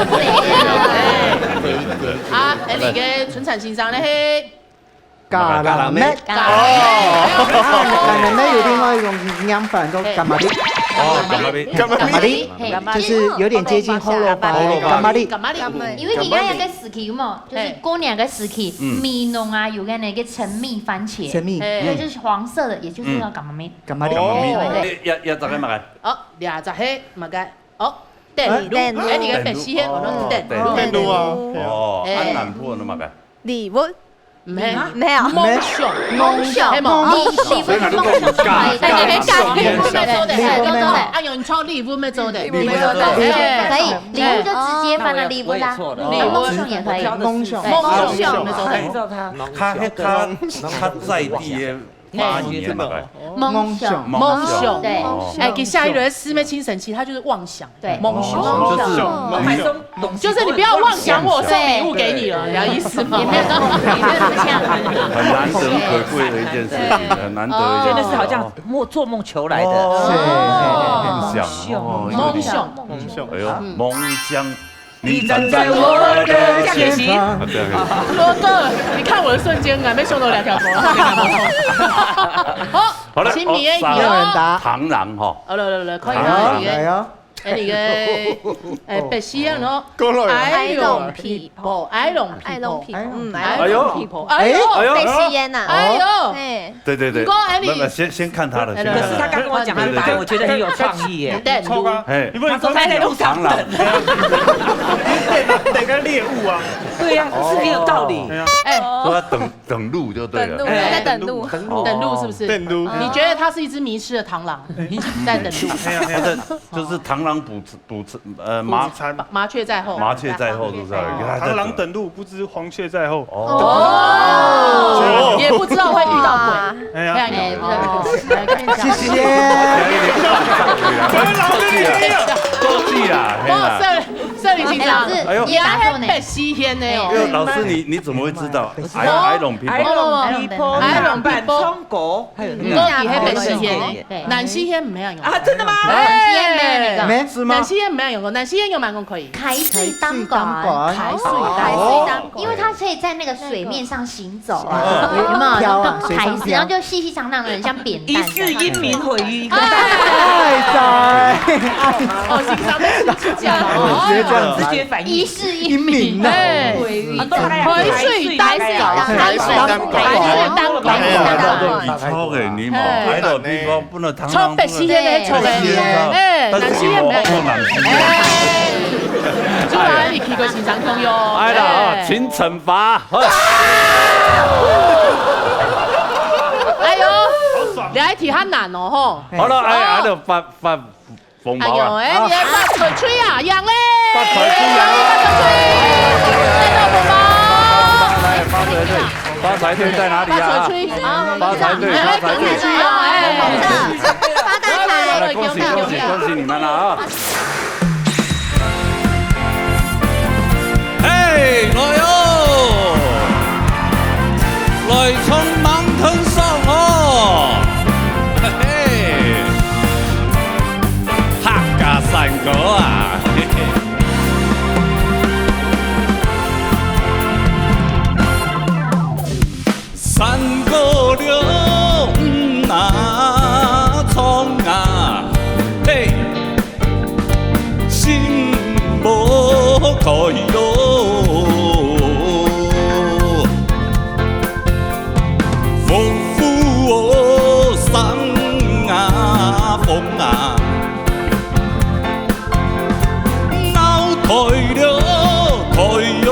S2: 啊，哎，你嘅春產先生咧？
S6: 咖喱咩？咖喱咩有另外一種釀法叫咖喱。咖喱，就是有點接近胡蘿蔔。咖喱，
S1: 因為而家有個時期嘛，就是過年個時期，米農啊有個那個陳米番茄，對，就是黃色的，也就是叫咖喱。
S6: 咖喱，
S7: 一陣間買。
S2: 哦，2隻係買嘅，哦，電爐，哎，你嘅北西我都電爐
S3: 啊。
S7: 哦，安南部都買嘅。
S1: 禮物。
S2: 沒有，
S1: 夢想，係夢，
S7: 所以佢都講
S2: 啊，用錯禮物咩做的？
S1: 可以，禮物就直接放到禮物啦，夢想也可以，
S6: 夢想，
S7: 他在地嘅发言嘛个。
S1: 梦想，
S2: 梦想，
S1: 对，
S2: 哎，给下一轮师妹清神期，他就是妄想，
S1: 对，
S2: 梦想，
S7: 就是
S2: 你不要妄想我送礼物给你了，了意思吗？
S1: 也没有这样，
S7: 很难得可贵的一件事情，很难得，
S9: 真的是好像做梦求来的，
S2: 梦想，
S7: 哎呦，梦想。
S9: 你站在我的前行。
S2: 罗哥，你看我的瞬间感被凶到2条狗。好，亲民一题哦。
S7: 螳螂哈。
S2: 好了，可以了，来哦。哎，你个白西洋咯，爱龙皮婆，爱龙皮婆，
S1: 白西烟呐，
S2: 哎呦，
S7: 对，先看他的，
S9: 可是他刚跟我讲他的答案，我觉得很有创意耶。
S2: 对，
S3: 错啊，你不能说
S9: 在路上等，
S3: 等个猎物啊，
S9: 对呀，是很有道理。
S7: 哎，说他等路就对了，
S1: 在等路
S2: 是不是？
S3: 等路，
S2: 你觉得它是一只迷失的螳螂，在等路？
S7: 就是螳螂捕
S2: 麻雀在后，
S7: 麻雀在后，是不是？
S3: 螳螂等路，不知黄雀在后。
S2: 哦，也不知道会遇到鬼。哎呀，
S6: 谢谢。
S7: 够记啊！
S2: 摄影警长，也还白西天呢哦。
S7: 老师，你怎么会知道？矮龙皮婆，
S9: 矮龙板葱果，还有
S2: 你讲还白西天呢？南西天没有用
S9: 啊？真的吗？
S1: 南西天没有那个，
S6: 没是吗？
S2: 南西天没有用过，南西天有蛮可以。
S1: 开水当管，
S2: 开水当管，
S1: 因为它可以在那个水面上行走啊，有没有？台子，然后就细细长长的人像扁担。
S9: 一世英名毁于一个。
S6: 爱在，
S2: 欣赏的出奖哦，
S9: 直觉反应。
S1: 一世英名呢，毁于
S2: 海水当管，
S7: 你错嘅，你冇喺度地方本來螳螂。
S2: 白西天嘅錯嘅，南西天唔係。就來你去過現場共用。
S7: 係啦，請懲罰。
S2: 哎呦，你喺題較難哦，吼。
S7: 好啦，喺度發鳳毛啊！
S2: 哎呦，你發財吹啊，贏咧！
S7: 發財吹啊！發財隊在哪裡啊？發財隊，恭喜你們啦啊！嘿，來喲，來衝猛吞爽哦！嘿嘿，客家山歌啊！山歌了那冲啊，嘿，心无开哟，丰富哦山啊风啊，脑开了开哟。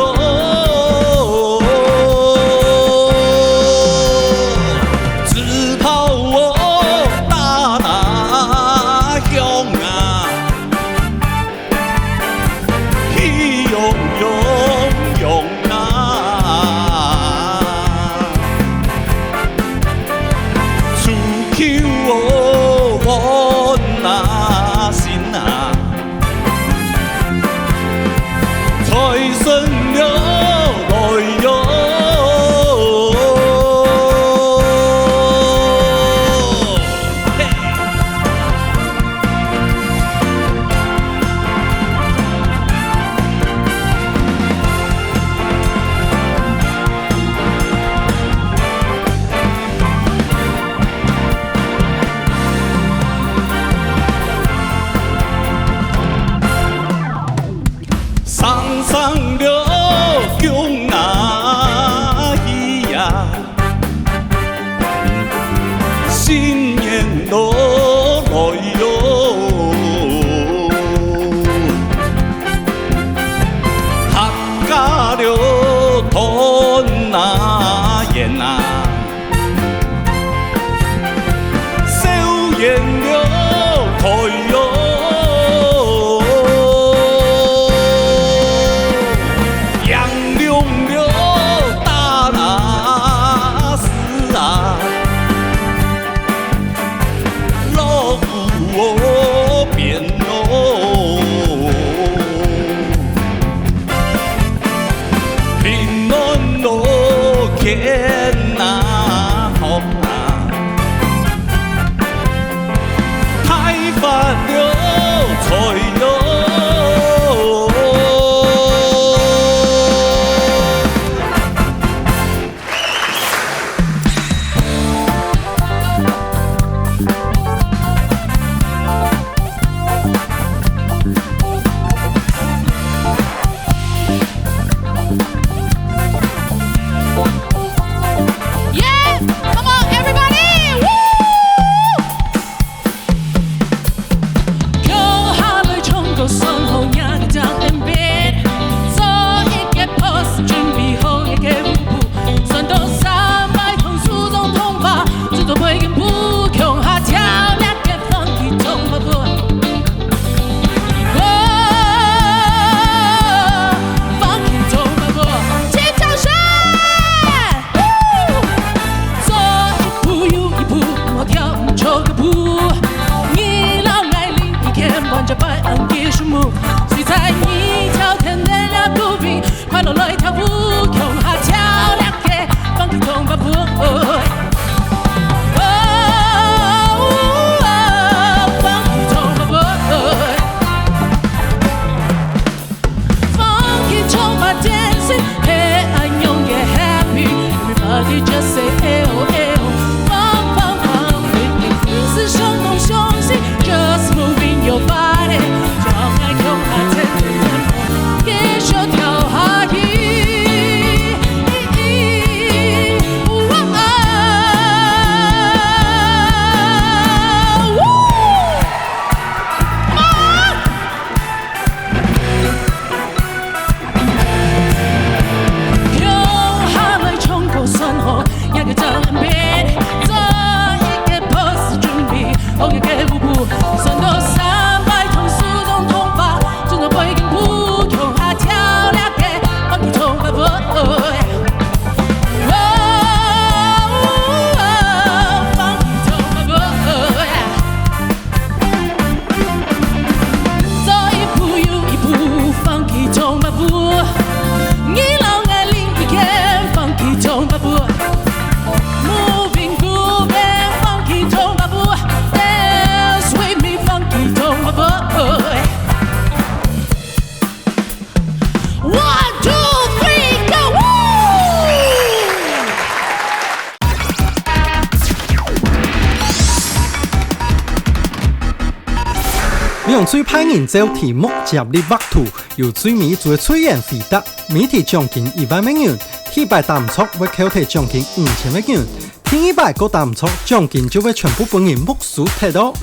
S8: 用最派人造题目接力畫圖，由最美做催人回答，每題獎金100萬元，第100答唔錯會扣提獎金5000萬元，第100個答唔錯獎金就會全部本人目數睇到。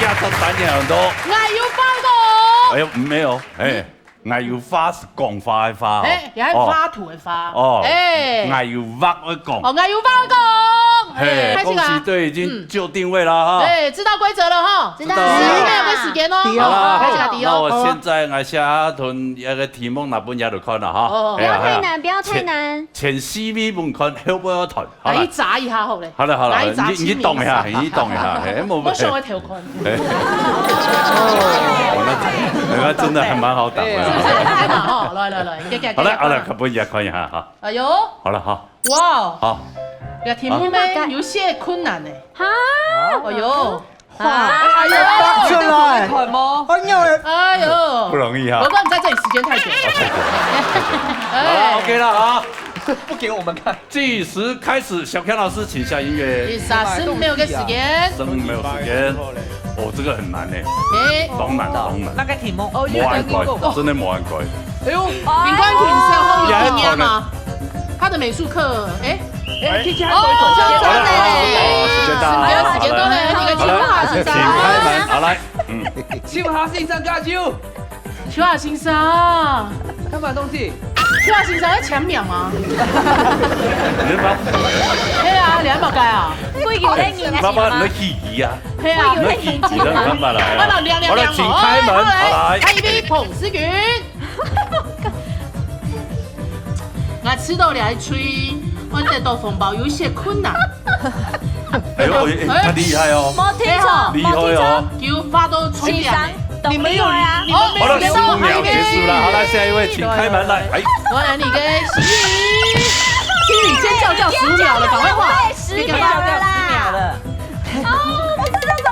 S7: 壓到3年多。
S2: 我要發個。
S7: 哎呦，沒有，哎。我要花是講花的花，
S2: 也係花圖的花。
S7: 哦，我要畫的講。
S2: 哦，我要畫的講。
S7: 恭喜隊已經就定位了哈。
S2: 對，知道規則了哈。
S1: 知道。
S2: 10秒有個時間哦。
S7: 好了，
S2: 開始啦，迪歐。
S7: 那我現在我寫一個題目，那本也就看了哈。
S1: 不要太難，不要太難。
S7: 前4尾門看後尾要談。
S2: 你查一下好咧。
S7: 好了，你動一下，你動一下，
S2: 我想我條看。
S7: 那真的還蠻好打的。
S2: 來嘛，來，
S7: 好了，可不也看一下哈。
S2: 哎呦，
S7: 好了哈。
S2: 哇，
S7: 好。
S2: 這個題目呢有些困難呢。
S1: 哈，
S2: 哎呦，
S6: 哎呦，發出來，
S2: 哎呦，
S7: 不容易哈。
S2: 我不知道你在這裡時間太久。
S7: 好了 ，OK 了啊。
S3: 不給我們看。
S7: 計時開始，小強老師請下音樂。
S2: 3秒嘅時間。
S7: 3秒時間。哦，這個很難呢。當然。
S9: 那個題目，
S7: 沒玩過，真的沒玩過。
S2: 哎呦，林冠廷是後面經驗嗎？他的美術課，
S9: 提前還多一種時間。
S7: 時間到。
S2: 時間到了，你個秋華先生。
S7: 請開門，好來。
S3: 秋華先生加油！
S2: 秋華先生，
S3: 幹嘛東西？
S2: 秋華先生在搶名嗎？
S7: 你爸？
S2: 係啊，你喺乜街啊？
S7: 爸爸，你起義啊？
S2: 係啊，
S7: 你起義了，幹嘛來？
S2: 好了，亮，
S7: 好了，請開門，好來。
S2: 開一杯彭思源。我吃到兩吹，我得到風暴有些困難。
S7: 哎呦，他厲害哦！
S1: 沒聽錯，
S7: 厲害哦！
S2: 叫發到吹涼。
S1: 你們有啊？
S7: 好了，15秒結束了，好來，下一位請開門來。哎，
S2: 我來你嘅心宇先叫15秒了，趕快畫。
S1: 10秒了啦！哦，我真的。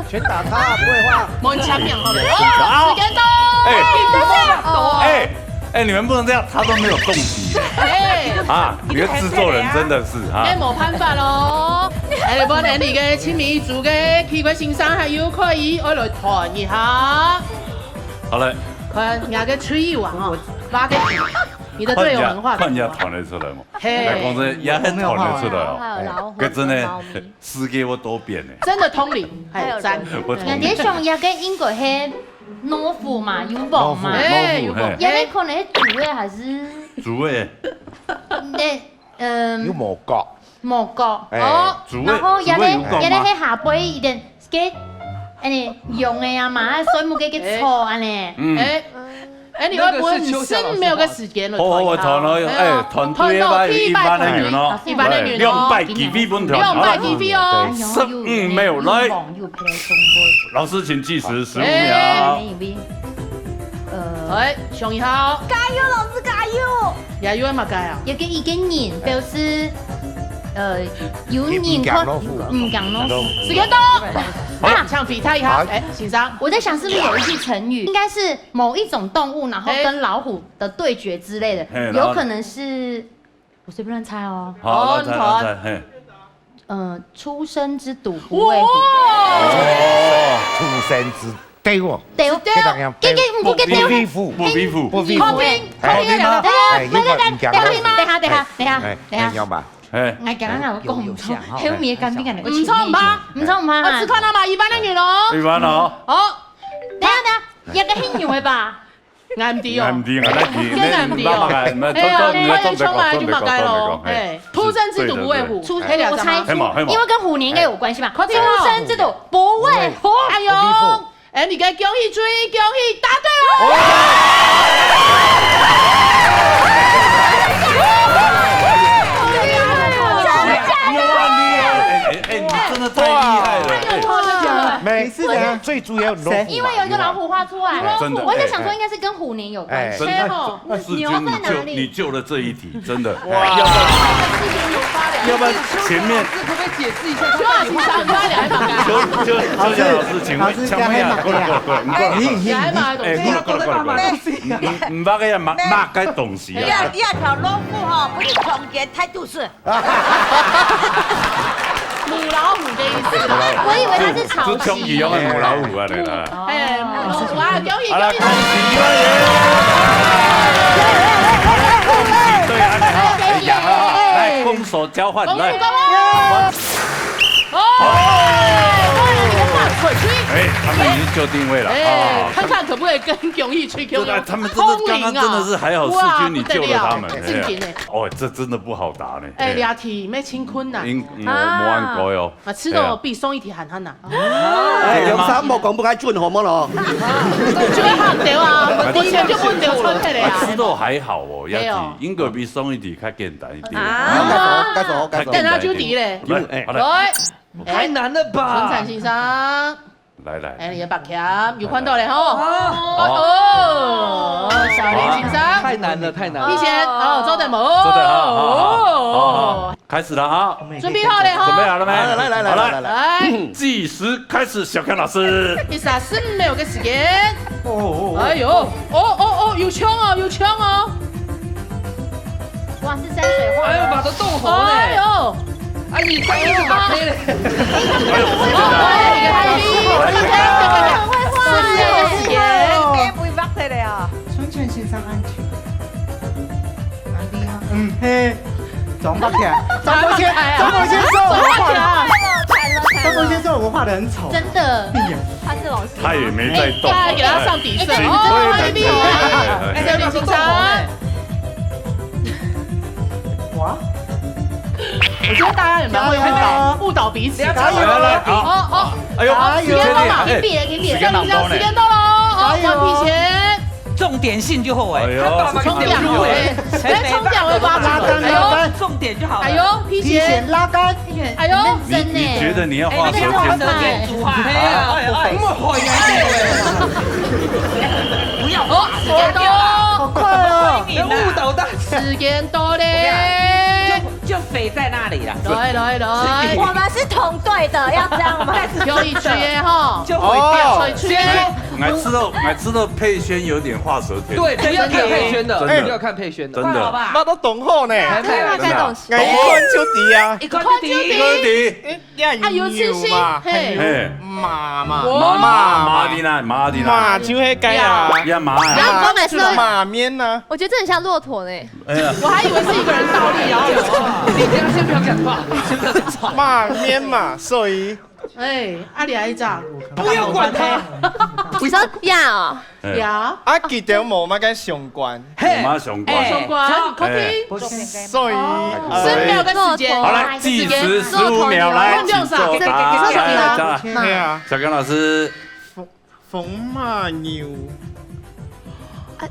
S4: 全打他，不会画。
S2: 门墙两号的，时间到。
S7: 哎，你们不能这样，他都没有动机。你的制作人真的是啊。
S2: 冇辦法咯。你幫你嘅簽名組嘅奇怪先生係要可以我來談一下。
S7: 好嘞。
S2: 看人家嘅吹一碗哦，挖個皮。你的最有文化。
S7: 看人家彈得出來嗎？來講真，也很彈得出來哦。佢真係世界我都變咧。
S2: 真的通靈，係真。
S1: 人哋上日嘅英國係農夫嘛，有冇嘛？有冇？人哋可能係煮嘅還是？
S7: 煮嘅。
S4: 有蘑角。
S1: 蘑角。
S7: 煮
S1: 然後人哋喺下杯一點嘅，用嘅呀嘛，所以冇嘅錯安尼。
S2: 你會不會是沒有個時間了？
S7: 我團了，團隊一般人員咯，200幾飛本團
S2: ，200幾飛哦
S7: ，15沒有來，老師請計時15秒。
S2: 上一號，
S1: 加油，老師加油！
S2: 加油嘛加油！
S1: 有個一個人表示，有人可唔敢咯。
S2: 時間到。唱比他一下，先生，
S1: 我在想是不是有一句成語，應該是某一種動物，然後跟老虎的對決之類的，有可能是，我隨便亂猜哦。
S7: 好，猜。
S1: 初生之犢不畏虎。
S4: 出生之對喎。
S1: 對，唔過嘅對。
S7: 不必虎。
S1: 靠邊啊！等下。我講我講唔錯，後面嘅幹邊個？唔錯唔怕。我只看到嘛一般的女咯。
S7: 一般哦。
S1: 等下，一個很牛嘅吧？
S2: 啱啲哦。
S7: 啱啲，啱啲
S2: 哦。出生之犢不畏虎。
S1: 我猜，因為跟虎年應該有關係吧？出生之犢不畏虎。
S2: 哎呦，你嘅恭喜追，恭喜答對哦！
S7: 太厲害了！
S4: 每次呢，最主要
S1: 因為有一個老虎畫出來，我在想說應該是跟虎年有關係。
S7: 牛在哪裡？你救了這一題，真的。哇！要不然前面
S2: 可不可以解釋一下？邱老師，
S7: 請問，過來，過來，唔把個人抹個東西啊！
S10: 第二條老虎哈，不是重點，態度是。
S2: 母老虎的意思，
S1: 我以為它是草
S7: 是充氣用的母老虎啊，你啦。
S2: 母老虎啊，恭喜！
S7: 好了，恭喜歡迎！對啊，來養啊，來攻守交換，來。他們已經就定位了。
S2: 看看可不可以跟永義吹 Q？
S7: 他們真的剛剛真的是還好，世軍你救了他們。哦，這真的不好打呢。
S2: 兩題沒清坤呐。
S7: 冇按過喲。
S2: 吃到必送一題喊他呐。
S3: 兩三幕講不開轉好麼咯？
S2: 就會喊掉啊！我以前就不掉穿起來啊。
S7: 吃到還好哦，一題應該比送一題較簡單一點。
S2: 等下就題嘞。來。
S9: 太難了吧！
S2: 春產先生，
S7: 來，
S2: 你嘅白鉗有看到嘞吼？小林先生，
S9: 太難了。
S2: 你先，周德謀，
S7: 好，開始了哈，
S2: 準備好嘞吼？
S7: 準備好了沒？
S3: 來，
S7: 計時開始，小康老師。
S2: 134秒嘅時間。哎呦，有槍哦！
S1: 哇，是山水畫。
S9: 哎呦，把它動紅嘞！
S2: 哎呦！
S9: 哎，你太厲害了！
S10: 會畫出嚟啊！
S6: 春泉先生安全。嘿，總抱歉，張博先生，張博先生，我畫得很醜，
S1: 真的。
S10: 他是老師，
S7: 他也沒在動，
S2: 大家給他上底色。小林先生，
S6: 哇！
S2: 我覺得大家有沒有會誤導彼此？
S6: 加油！
S7: 哎呦，
S2: 時間到嘛？給時間到咯！換皮鞋，
S9: 重點性就好哎。
S2: 重點會把拉桿，
S9: 重點就好。
S2: 哎呦，皮鞋
S6: 拉桿，
S2: 哎呦，
S7: 你覺得你要畫蛇添足？
S9: 不要畫，
S2: 時間到，
S6: 好快哦！
S9: 誤導的。
S2: 時間到嘞。
S9: 就就肥在那里了。
S2: 来，
S10: 我们是同队的，要这样吗？
S2: 有一区耶哈，
S9: 就毁掉。
S2: 水区。
S7: 俺知道佩轩有点画蛇添。
S11: 对，不要看佩轩的，
S7: 真的
S11: 要看佩轩的，
S7: 真的。
S3: 那都懂后呢，
S10: 对啊，该懂事。
S3: 我一看就敌啊，
S9: 一看就敌。
S2: 啊，有自信，嘿，
S7: 马的呢，
S3: 马就会改啊，
S7: 呀马呀，
S1: 然后每次都
S3: 马面呢，
S1: 我觉得这很像骆驼呢。
S2: 我还以为是一个人倒立，然后
S11: 你这样先不要讲话，先不要讲话。
S3: 马面嘛，所以。
S2: 阿里一张，
S9: 不要管他。
S1: 你说呀哦，
S2: 呀，
S3: 啊，记得无乜嘅相关，
S7: 马上关，
S2: 口听，
S3: 所以
S2: 10秒的时间，
S7: 好来，计时15秒，来，作答。小刚老师，
S3: 风马牛，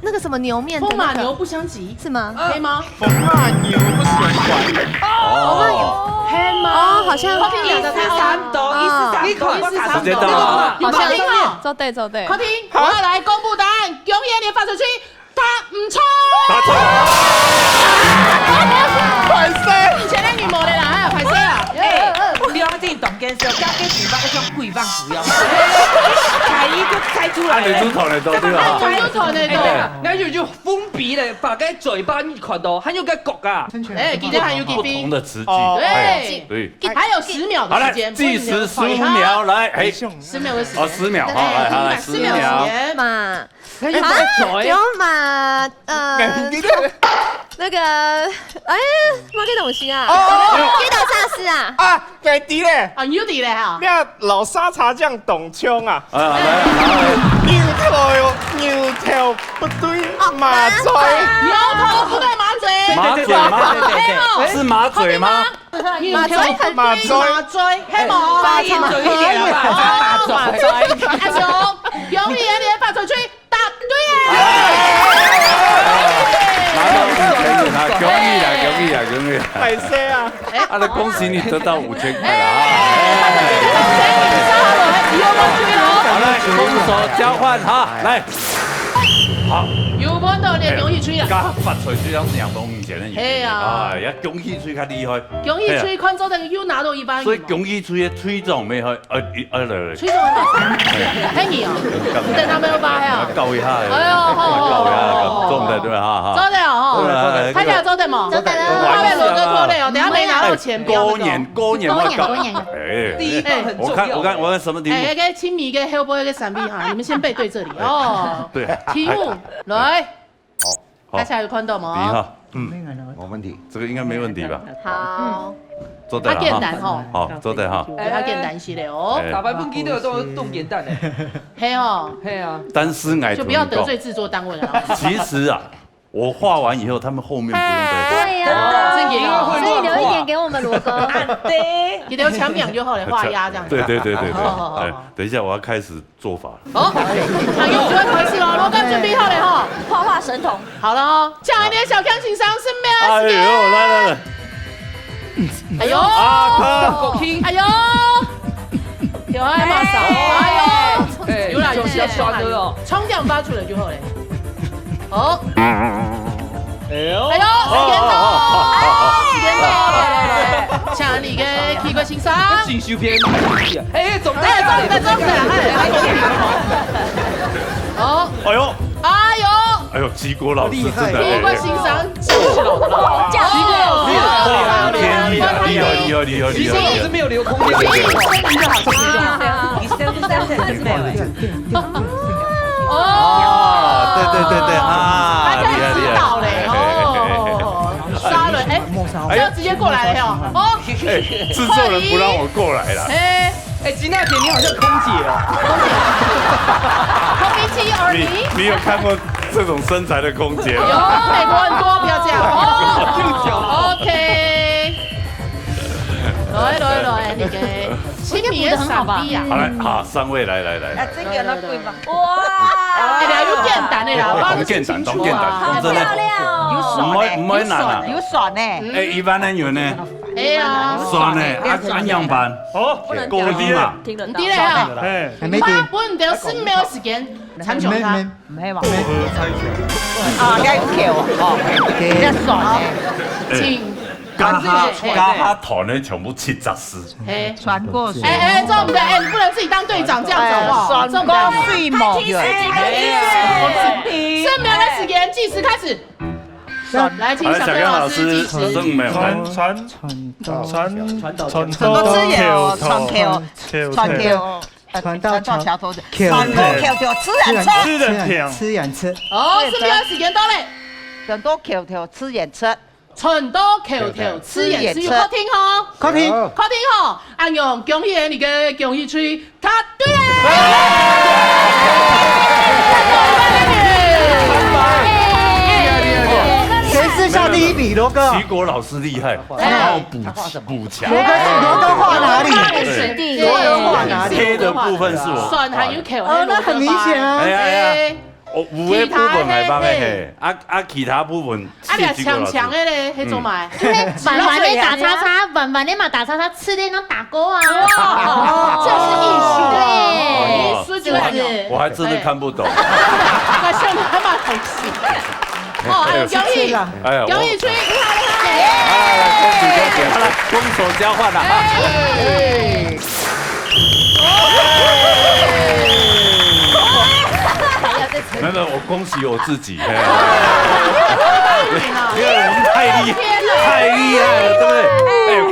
S1: 那个什么牛面，
S2: 风马牛不相及
S1: 是吗？
S2: 黑吗？
S3: 风马牛不相关，
S2: 黑吗？
S1: 哦，好像
S9: 143度，143度，
S7: 时间到了，
S2: 好像
S1: 做对。
S2: 口听，我要来公布答案，永远连发出去，他唔错。
S7: 答错。
S3: 快些！
S2: 以前的女模的啦，快些啦！
S9: 两个动建设，加给举办一种贵棒使用，开一就开出来。
S7: 你猪头的都对吧？
S2: 猪头的都，
S11: 那就封闭的，把个嘴巴你看到，还有个角啊。
S2: 今天还有
S7: 不同的词句，
S2: 对，还有10秒的时间，
S7: 计时15秒，来
S2: ，10秒的时间
S7: ，10秒，好，来，10秒，
S1: 马，
S11: 有
S1: 马，那个，马给东西啊，遇到啥事啊？
S3: 啊，对敌咧，
S2: 有敌咧哈！
S3: 咩老沙茶酱董枪啊！
S7: 来，
S3: 牛头不对马嘴，
S2: 牛头不对马嘴，
S7: 马嘴吗？是马嘴吗？
S2: 马嘴，黑毛，
S9: 发音准一点好不好？
S2: 马嘴，永远连发出去，答对
S7: 恭喜！
S3: 太谢啊！
S7: 那恭喜你得到5000块了好来，攻守交换，好，来，好。
S2: 有本到连恭喜吹啦！
S7: 加发财水像杨东以前的
S2: 系啊，
S7: 呀，恭喜吹较厉害。
S2: 恭喜吹看做等又拿到100元。
S7: 所以恭喜吹的吹中没去，来。
S2: 吹中很你哦，等他们有发呀。
S7: 教一下。
S2: 哎呦，
S7: 好，中的对吧？
S2: 中的哦，快点中的嘛，中的啦。后面罗哥拖累哦，等下没拿到钱。
S7: 过年，
S2: 我
S7: 看什么题目？
S2: 个亲密个 Hellboy 个闪避哈，你们先背对这里哦。
S7: 对。
S2: 题目来。
S7: 好，
S2: 大家有看到吗？
S4: 没问题，
S7: 这个应该没问题吧？
S1: 好，
S7: 做得
S2: 好，简单吼。
S7: 好，做得哈。
S2: 他简单些的哦。
S11: 打白焖鸡都有冻简单的。
S2: 嘿哦，
S11: 嘿啊。
S7: 但是
S2: 就不要得罪制作单位了。
S7: 其实啊，我画完以后，他们后面不用再画。
S1: 对呀，
S2: 所
S1: 以留一点给我们罗哥。
S9: 对，
S2: 你留墙表就好了，画押这样子。
S7: 对。等一下我要开始做法了。
S2: 哦，那有就会开始了，罗哥准备好了哈，
S10: 画神童。
S2: 好了哦，叫一点小康请上身边。
S7: 哎呦，来。
S2: 哎呦，哎呦，有爱马嫂，哎呦，有啦，有些刷的哦，冲掉发出来就好嘞。哦，哎呦，时间到，来，请你嘅奇怪先生。
S11: 进修片，总的，
S2: 哦，
S7: 哎呦，齐国老师真的，
S2: 奇怪先生，
S7: 厉害，
S11: 齐国老师没有留空间，
S9: 你升没有？
S7: 对啊，厉害，
S2: 杀人这要直接过来了哟！哦，
S7: 制作人不让我过来了。
S11: 吉娜姐，你好像空姐哦。
S2: 空姐而已。
S7: 你有看过这种身材的空姐吗？
S2: 有，美国很多，不要这样。哦 ，OK。来，你给亲密的闪避啊！
S7: 好，3位来。
S9: 这个那贵吗？
S10: 哇！
S2: 有简单的啦，
S7: 当简单，
S10: 好漂亮哦！
S7: 唔可以难啊！
S9: 有爽呢。
S7: 一般人有呢。
S2: 哎呀，
S7: 爽呢，按样板。哦，高低嘛。
S10: 听得到。
S2: 低了哈。
S6: 还没点。
S2: 本得10秒时间参详他。
S9: 没嘛。啊，该 Q 哦，比较爽呢。
S2: 请
S7: 加他团的全部74。
S12: 传过水。
S2: 这我们的你不能自己当队长这样子好不好？
S12: 传过水某人。
S2: 3秒的时间，计时开始。来，请小刚老师计时。
S12: 传到吃野哦，传 Q， 传到桥头的，传到 Q 就吃人车。
S2: 哦，4秒的时间到嘞。
S12: 传到 Q 吃人车。
S2: 成都 QQ 吃演吃，客厅吼，
S6: 客厅
S2: 吼，安用恭喜你个恭喜吹，他对了。
S6: 谁是下第一笔？罗哥。
S7: 齐国老师厉害，然后补强。
S6: 罗哥画哪里？
S2: 罗哥画哪里？
S7: 贴的部分是我。
S2: 算还有 Q，
S6: 那很明显啊。
S7: 有的部分系帮的嘿，其他部分
S2: 你也强的嘞，迄种买，
S1: 晚晚的打叉叉，晚晚的嘛打叉叉，吃的那打勾啊，
S2: 这是艺术，
S1: 对，
S2: 艺术就是，
S7: 我还真的看不懂。
S2: 那像你还蛮好吃。恭喜吹，
S7: 好了，攻守交换了哈。没有，我恭喜我自己。因为我们太厉害了，对不对？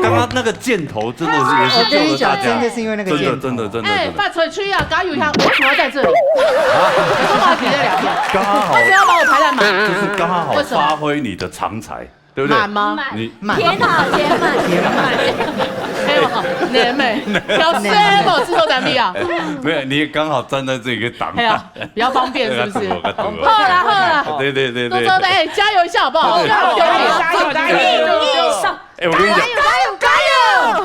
S7: 刚刚那个箭头真的是也是救了大家，
S6: 真的是因为那个箭头，
S7: 真的。
S2: 范吹吹啊，加油一下！为什么要在这里？为什么要提这两天？
S7: 刚好，
S2: 为什么要把我排在满？
S7: 就是刚好发挥你的长才。对不对？
S2: 满吗？
S1: 满，填满。
S2: 甜美，挑什么制作单位啊？
S7: 没有，你刚好站在这个档，
S2: 比较方便，是不是？好啦，
S7: 对。
S2: 多多的，加油一下好不好？加油！
S7: 我跟你讲，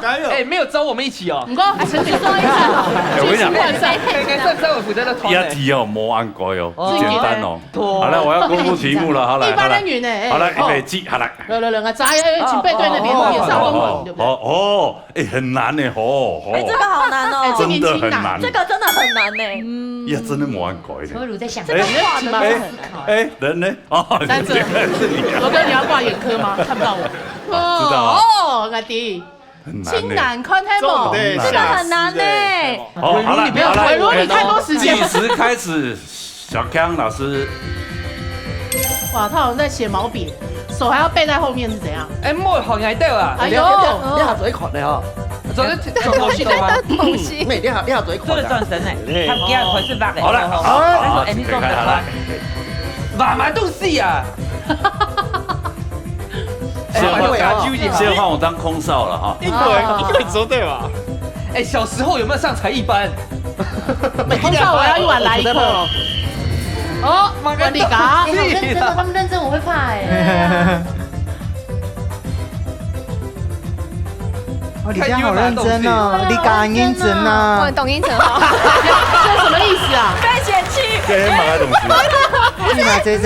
S11: 加油！没有招我们一起哦。
S2: 唔该，陈局说一下。
S7: 我跟你讲，
S11: 该我负责的团。
S7: 一题哦，冇按过哟，简单哦。好了，我要公布题目了，好了。
S2: 一般人员呢？
S7: 好了，预备起，好了。
S2: 两个请背对那边也上公文，对不对？
S7: 很难呢，
S10: 这个好难哦，
S7: 真的很难，
S10: 这个真的很难呢。
S7: 呀，真的冇按过的。
S1: 所以我在想，
S10: 这个画的
S7: 人呢？哦，
S2: 在这是你。罗哥，你要挂眼科吗？看不到我。
S7: 知道
S2: 哦，阿弟。清南宽太猛，
S10: 这个很难呢。
S7: 好了，
S2: 你不要回炉，你太多时间。
S7: 计时开始，小康老师。
S2: 哇，他好像在写毛笔，手还要背在后面是怎样？
S11: 莫好挨掉啊！
S13: 你下嘴狂的哦，
S11: 做头戏的吗？
S13: 头戏，你下嘴狂。
S9: 做的转身呢，他第二回是八个。
S7: 好了，
S9: 你做的
S7: 好。
S11: 蛮动戏啊！
S7: 先换我当空少了哈。
S3: 因为说对吧？
S11: 小时候有没有上才艺班？
S2: 空少我要一碗来一颗。哦，你搞，
S1: 好认真哦，他们认真我会怕哎。
S6: 你这样好认真哦，你敢认真啊？
S10: 我懂认真哦。
S2: 这什么意思啊？
S10: 被嫌弃。
S7: 这马来东西。
S6: 立马
S10: 这个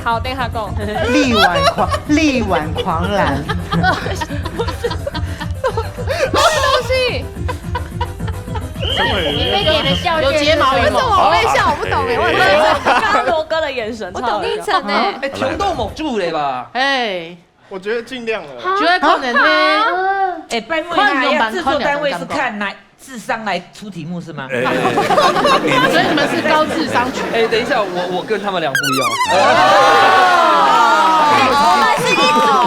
S10: 好，等下讲。
S6: 力挽狂澜。
S10: 什么东西？
S1: 你被点的笑
S2: 有睫毛
S10: 为什么我会笑？我不懂哎，我很认真。刚刚罗哥的眼神，我懂认真哎。
S11: 穷斗猛住嘞吧？
S3: 我觉得尽量了。
S2: 觉得可能呢？
S9: 拜木那制作单位是看智商来出题目是吗？
S2: 所以你们是高智商群。
S11: 等一下，我跟他们俩不一样。
S10: 我们是一组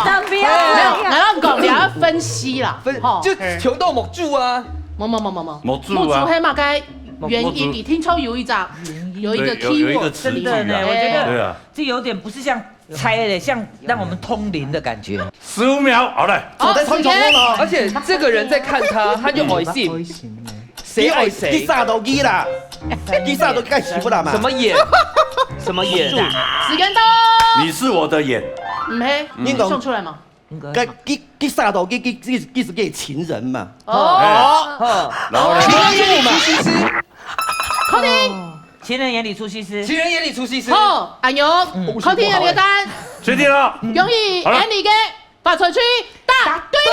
S10: 的，不要这样。
S2: 然后狗你要分析啦，
S11: 就穷斗猛住啊，
S7: 猛住啊，
S2: 黑马该原因你听抽有一张有一个 keyword
S9: 真的呢，我觉得这有点不是像猜的，像让我们通灵的感觉。
S7: 15秒，好嘞。
S11: 而且这个人在看他就爱信，谁爱谁？
S13: 第三道机啦，第三道该媳妇啦嘛？
S11: 什么眼？什么眼？
S2: 时间到。
S7: 你是我的眼。
S2: 你送出来吗？
S13: 第三道机是给情人嘛？
S7: 然后呢？
S2: 空听。
S9: 情人眼里出西施，
S11: 情人眼里出西施。
S2: 好，安勇，空听有你的答案，
S7: 确定了。
S2: 恭喜 Andy 给发出去，答对了。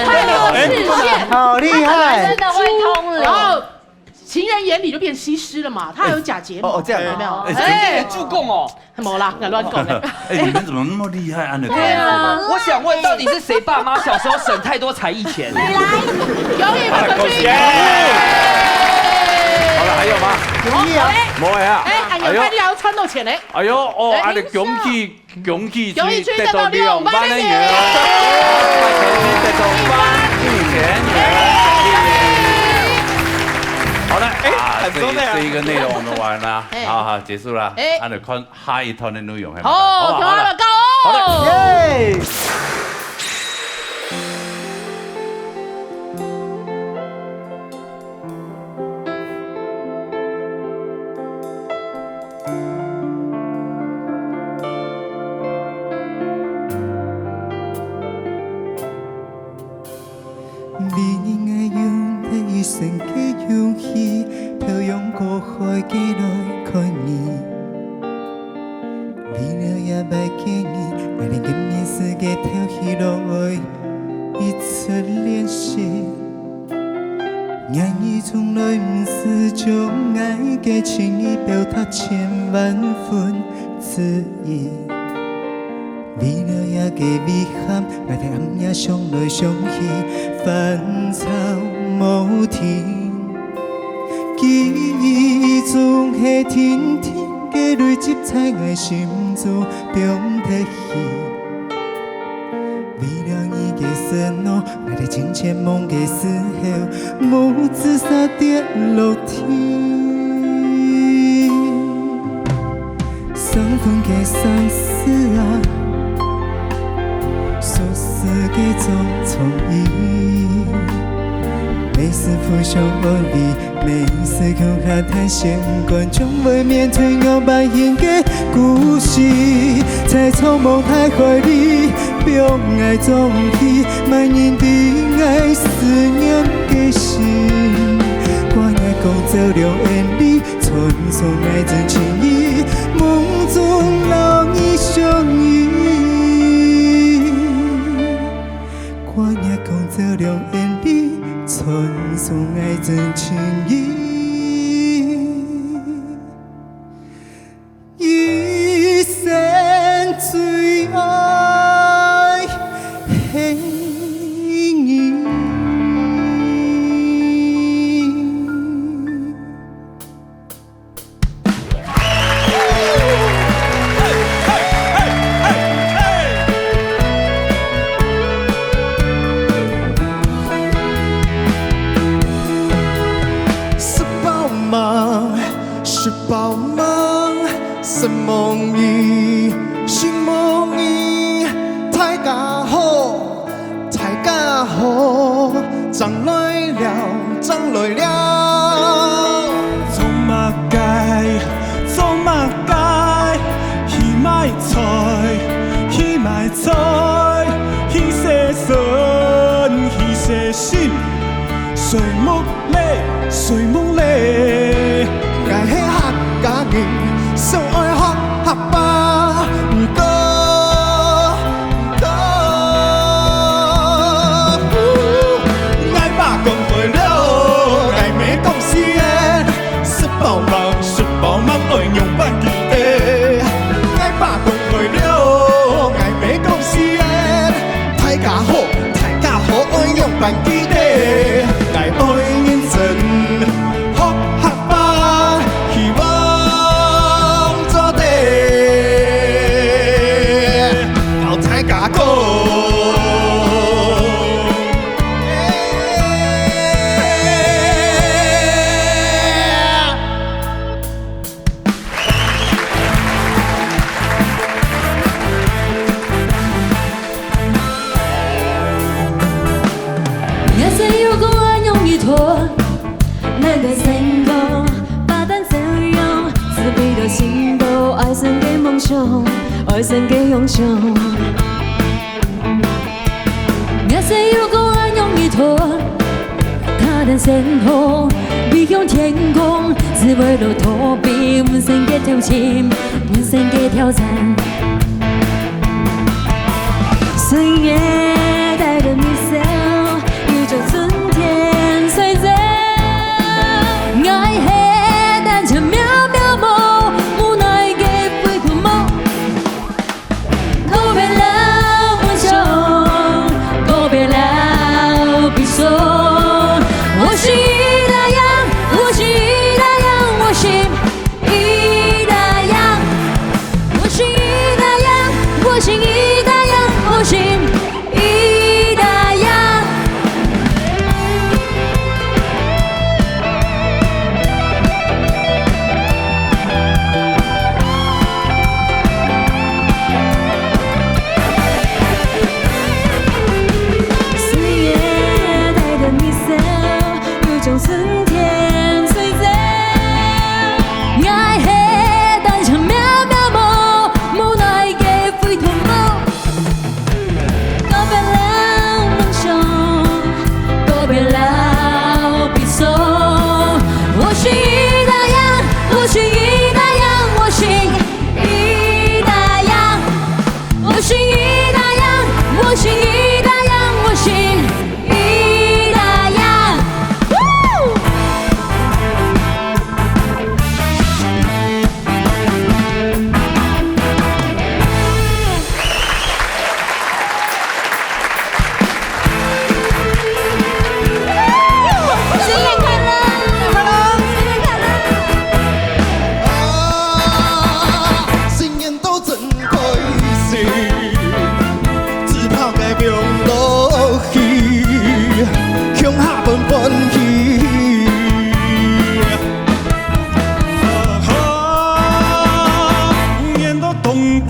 S2: 太有视线，
S6: 好厉害，
S10: 真的会通了。
S2: 然后情人眼里就变西施了嘛，他还有假睫毛。
S13: 哦，这样
S2: 有没有？
S11: 哎，助攻哦，
S2: 没啦，敢乱讲。
S7: 哎，你们怎么那么厉害？按的
S2: 对啊，
S11: 我想问，到底是谁爸妈小时候省太多才艺钱？
S2: 你来，有你们回去。
S7: 好了，还有吗？
S6: 有啊，
S7: 冇啊！
S2: 哎呀，看你还要穿到钱嘞！
S7: 哎呦，哦，啊，你恭喜得到2万元，得到1000元。好了，这一个内容我们完了，好，结束了。按照看下一团的内容，
S2: 好，好了，高哦！
S6: 好嘞，耶！成嘅勇氣，漂洋過海幾來看你，為了也不給你，愛你嘅面世界跳起來一次練習，愛意從來唔是將愛嘅情意表達千萬分之一。為了也給遺憾，愛在暗夜相來相去，煩躁無停。記憶中係天天嘅累積在我心中中的戲。為了你嘅承諾，愛在情前夢嘅時候，冇自殺跌落天。相逢嘅相思啊！俗世嘅種種意，每次互相安慰，每次共下談相關，將未面對我扮演嘅故事，在蒼茫大海裡，表愛蹤起，蔓延的愛思念嘅心，我愛講這兩眼裡，傳送愛真情意，夢中老你相依。我也講這兩眼裡傳送愛真情意，一生最愛係你。是抱夢，是夢兒，是夢兒，大家好，大家好，爭來了，爭來了，做乜解，做乜解，去買菜，去買菜，去寫信，去寫信，水木嘞，水木嘞。愛係客家人，想愛客吧，唔過，愛吧講對了，愛沒講是的，是包忙愛用辦記的，愛吧講對了，愛沒講是的，大家好愛用辦記的，愛認真。難得成功，把單這樣，自卑的心都愛上給夢想，愛上給英雄。那些如果愛容易脫，他的身後避向天空，只為了逃避滿身嘅挑戰，滿身嘅挑戰。深夜帶着你走，宇宙春天璀璨。愛係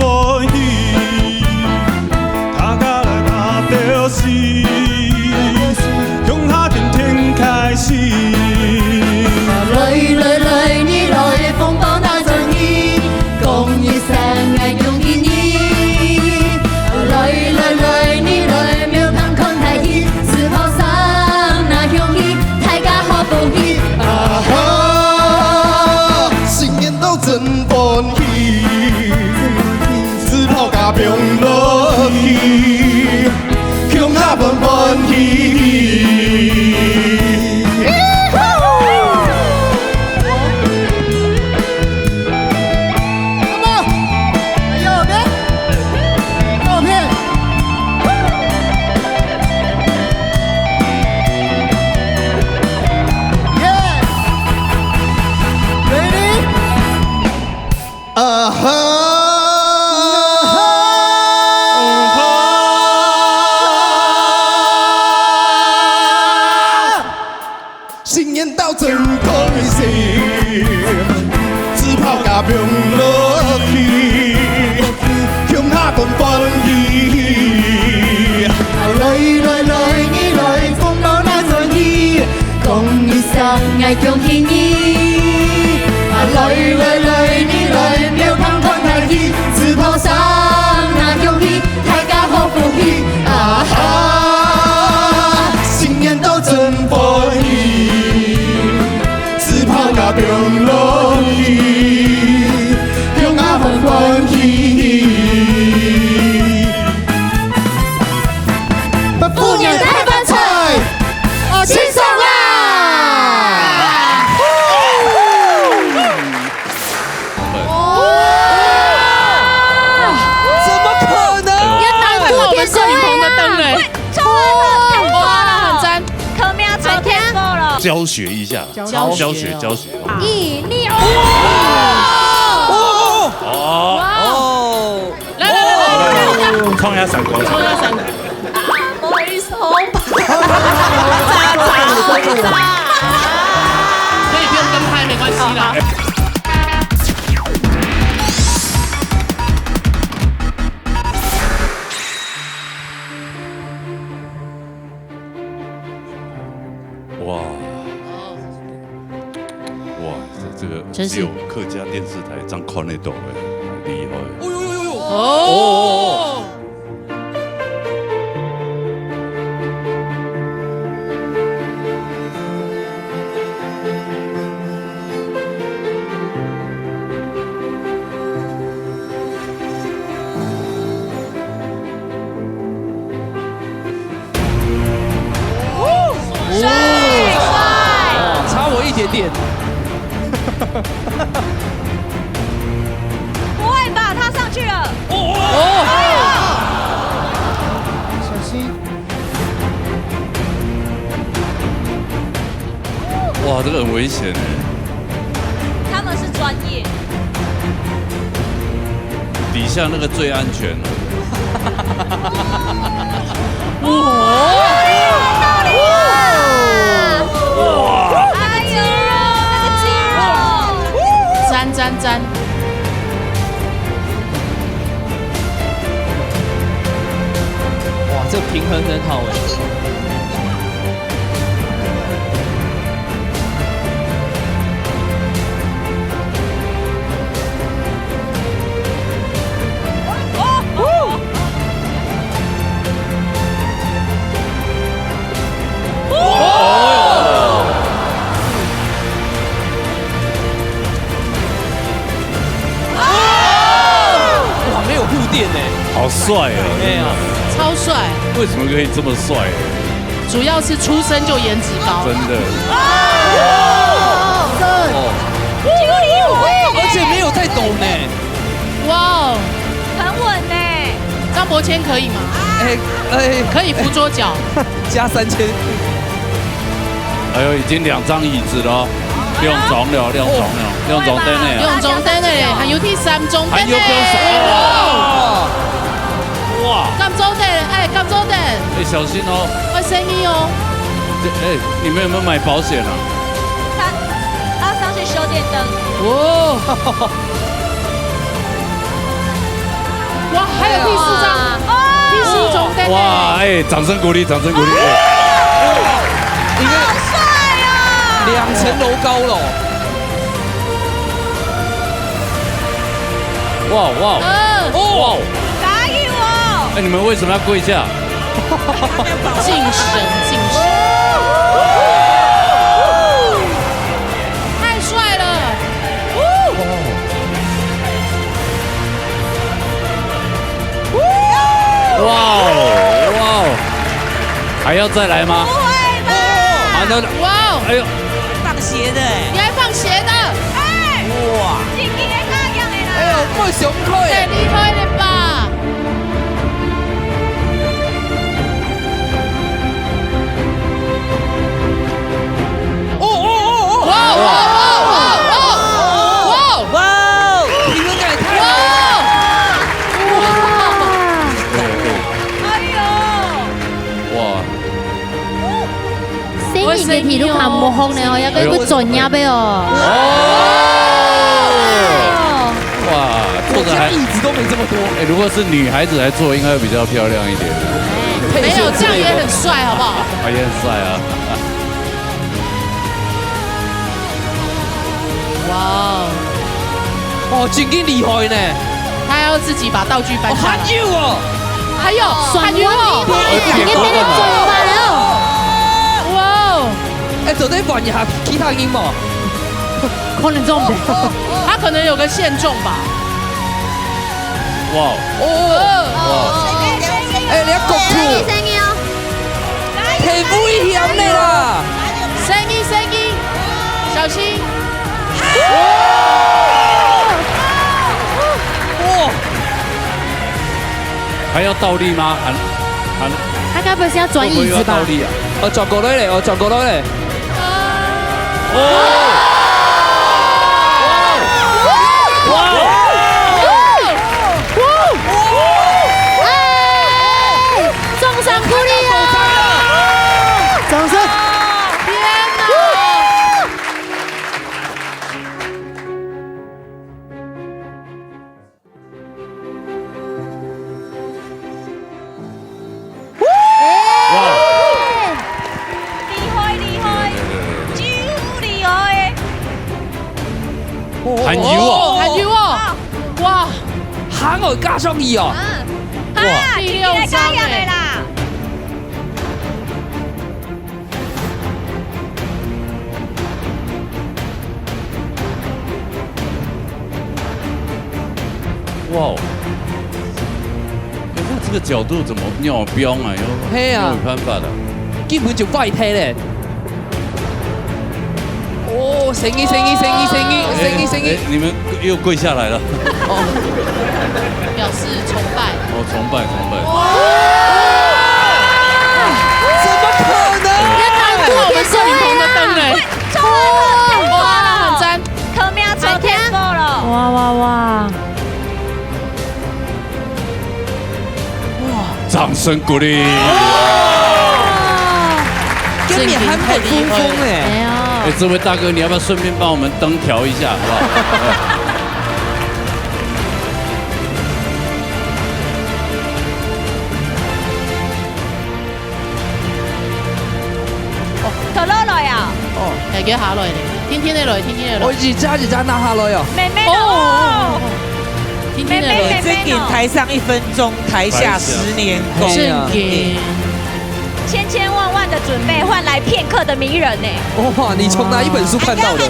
S14: 欢喜，大家来打着死，向下天天开始。
S1: 来来来，你来，风暴那阵雨，共一生爱用意义。来来来，你来，庙堂看太极，四炮上那容易，大家好不易。啊哈，
S5: 新年到真欢喜，四炮甲平落去，向下欢欢喜。啊哈！新年到真开心，自炮甲平落去，向下欢欢喜。
S1: 来来来，你来，风暴那阵雨，共一生爱用意义。来来来，你来，庙堂看太极，四炮上那容易，大家好不易。啊哈，
S5: 新年到真欢喜，自炮甲平落去，向下欢欢喜。
S1: 富年大饭菜，轻松啦！
S7: 教学一下，教学。
S1: 一六
S7: 哦，来，冲下闪光，
S1: 不好意思，红
S2: 可以不用跟拍，没关系啦。
S7: 这个只有客家电视台这样看得到哎，厉害！
S2: 哦。
S11: 差我一点点。
S10: 不会吧？他上去了！
S6: 小心！
S7: 哇，这个很危险哎！
S10: 他们是专业，
S7: 底下那个最安全了。
S10: 哎呦，那个肌肉！
S2: 沾。
S11: 哇，这平衡很好哎。
S7: 好帅哦！
S11: 对啊，
S2: 超帅！
S7: 为什么可以这么帅？
S2: 主要是出生就颜值高，
S7: 真的。
S11: 而且没有在抖呢。
S2: 哇，
S10: 很稳呢。
S2: 张伯谦可以吗？可以扶桌脚，
S11: 加3000。
S7: 哎呦，已经2張椅子了，亮總了，亮總燈呢？
S2: 亮總燈咧，還有第3種燈咧。哇！咁早燈，咁早燈。
S7: 小心哦。
S2: 會生意哦。
S7: 你們有沒有買保險啊？
S10: 他上去修電燈。
S2: 哦。
S7: 哇，哎，掌声鼓励，掌声鼓励。
S10: 好帅哦
S11: ！2层楼高了。
S7: 哇哇
S11: 哦！
S10: 答应我！
S7: 哎，你们为什么要跪下？
S2: 敬神敬神，太帅了！
S7: 哇哦哇哦，还要再来吗？
S10: 不会吧？
S7: 好的，
S2: 哇哦！
S7: 哎呦，
S9: 放鞋的哎，
S2: 你还放鞋的？
S10: 哎，
S9: 哇！
S10: 今天那样的啦。
S11: 哎呦，这雄厚
S2: 太
S11: 耶！
S2: 厉害了吧！哇哇哇哇！
S11: 体能感太
S2: 好！
S10: 哎呦！
S7: 哇！
S1: 聲音嘅體都看唔好呢，我有個轉入俾我。
S7: 哇，坐着还
S11: 椅子都没这么多。
S7: 哎，如果是女孩子来坐，应该会比较漂亮一点。
S2: 没有，这样也很帅，好不好？
S7: 也很帅啊！
S2: 哇
S11: 哦，真嘅厲害呢！
S2: 他要自己把道具搬下来。
S11: 還要哦，
S2: 还有喊冤哦！哇哦！
S11: 誒，到底還一下其他音樂？
S2: 可能中，他可能有个限重吧。
S7: 哇
S11: 哦！誒，你一焗住，
S1: 聲音哦，
S11: 係危險的啦！
S2: 聲音，小心！
S11: 哇！
S7: 还要倒立吗？
S1: 他該不是要轉椅子吧？
S7: 倒立啊！
S11: 我轉過來咧，我轉過來咧。
S1: 重賞鼓勵啊！
S6: 掌聲！
S2: 天哪！
S10: 厲害，超厲害！
S7: 喊油哦！
S2: 喊油哦！哇！
S11: 喊我加上意哦！
S10: 哇，第6章哎啦！
S7: 哇！那这个角度怎么尿标啊？
S11: 嘿啊，
S7: 有办法的。
S11: 基本就外踢咧。哦，聲音！
S7: 你们又跪下来了。
S2: 表示崇拜。
S7: 哦，崇拜。
S11: 怎么可能？
S2: 我们摄影棚的灯哎！哇，很赞！
S10: 可喵超天够了！
S1: 哇！
S7: 掌声鼓励！
S11: 跟你很很疯疯哎！
S7: 哎，这位大哥，你要不要顺便帮我们灯调一下，好不好？
S10: 可樂來啊！
S2: 係幾下來嚟？天天的來。
S11: 我一揸拿下來哦。
S10: 妹妹哦，
S2: 天天的來。
S9: 正經台上1分鐘，台下10年功。
S2: 正經。
S10: 千千萬萬的準備換來片刻的迷人呢。
S11: 哇，你從哪一本書看到的？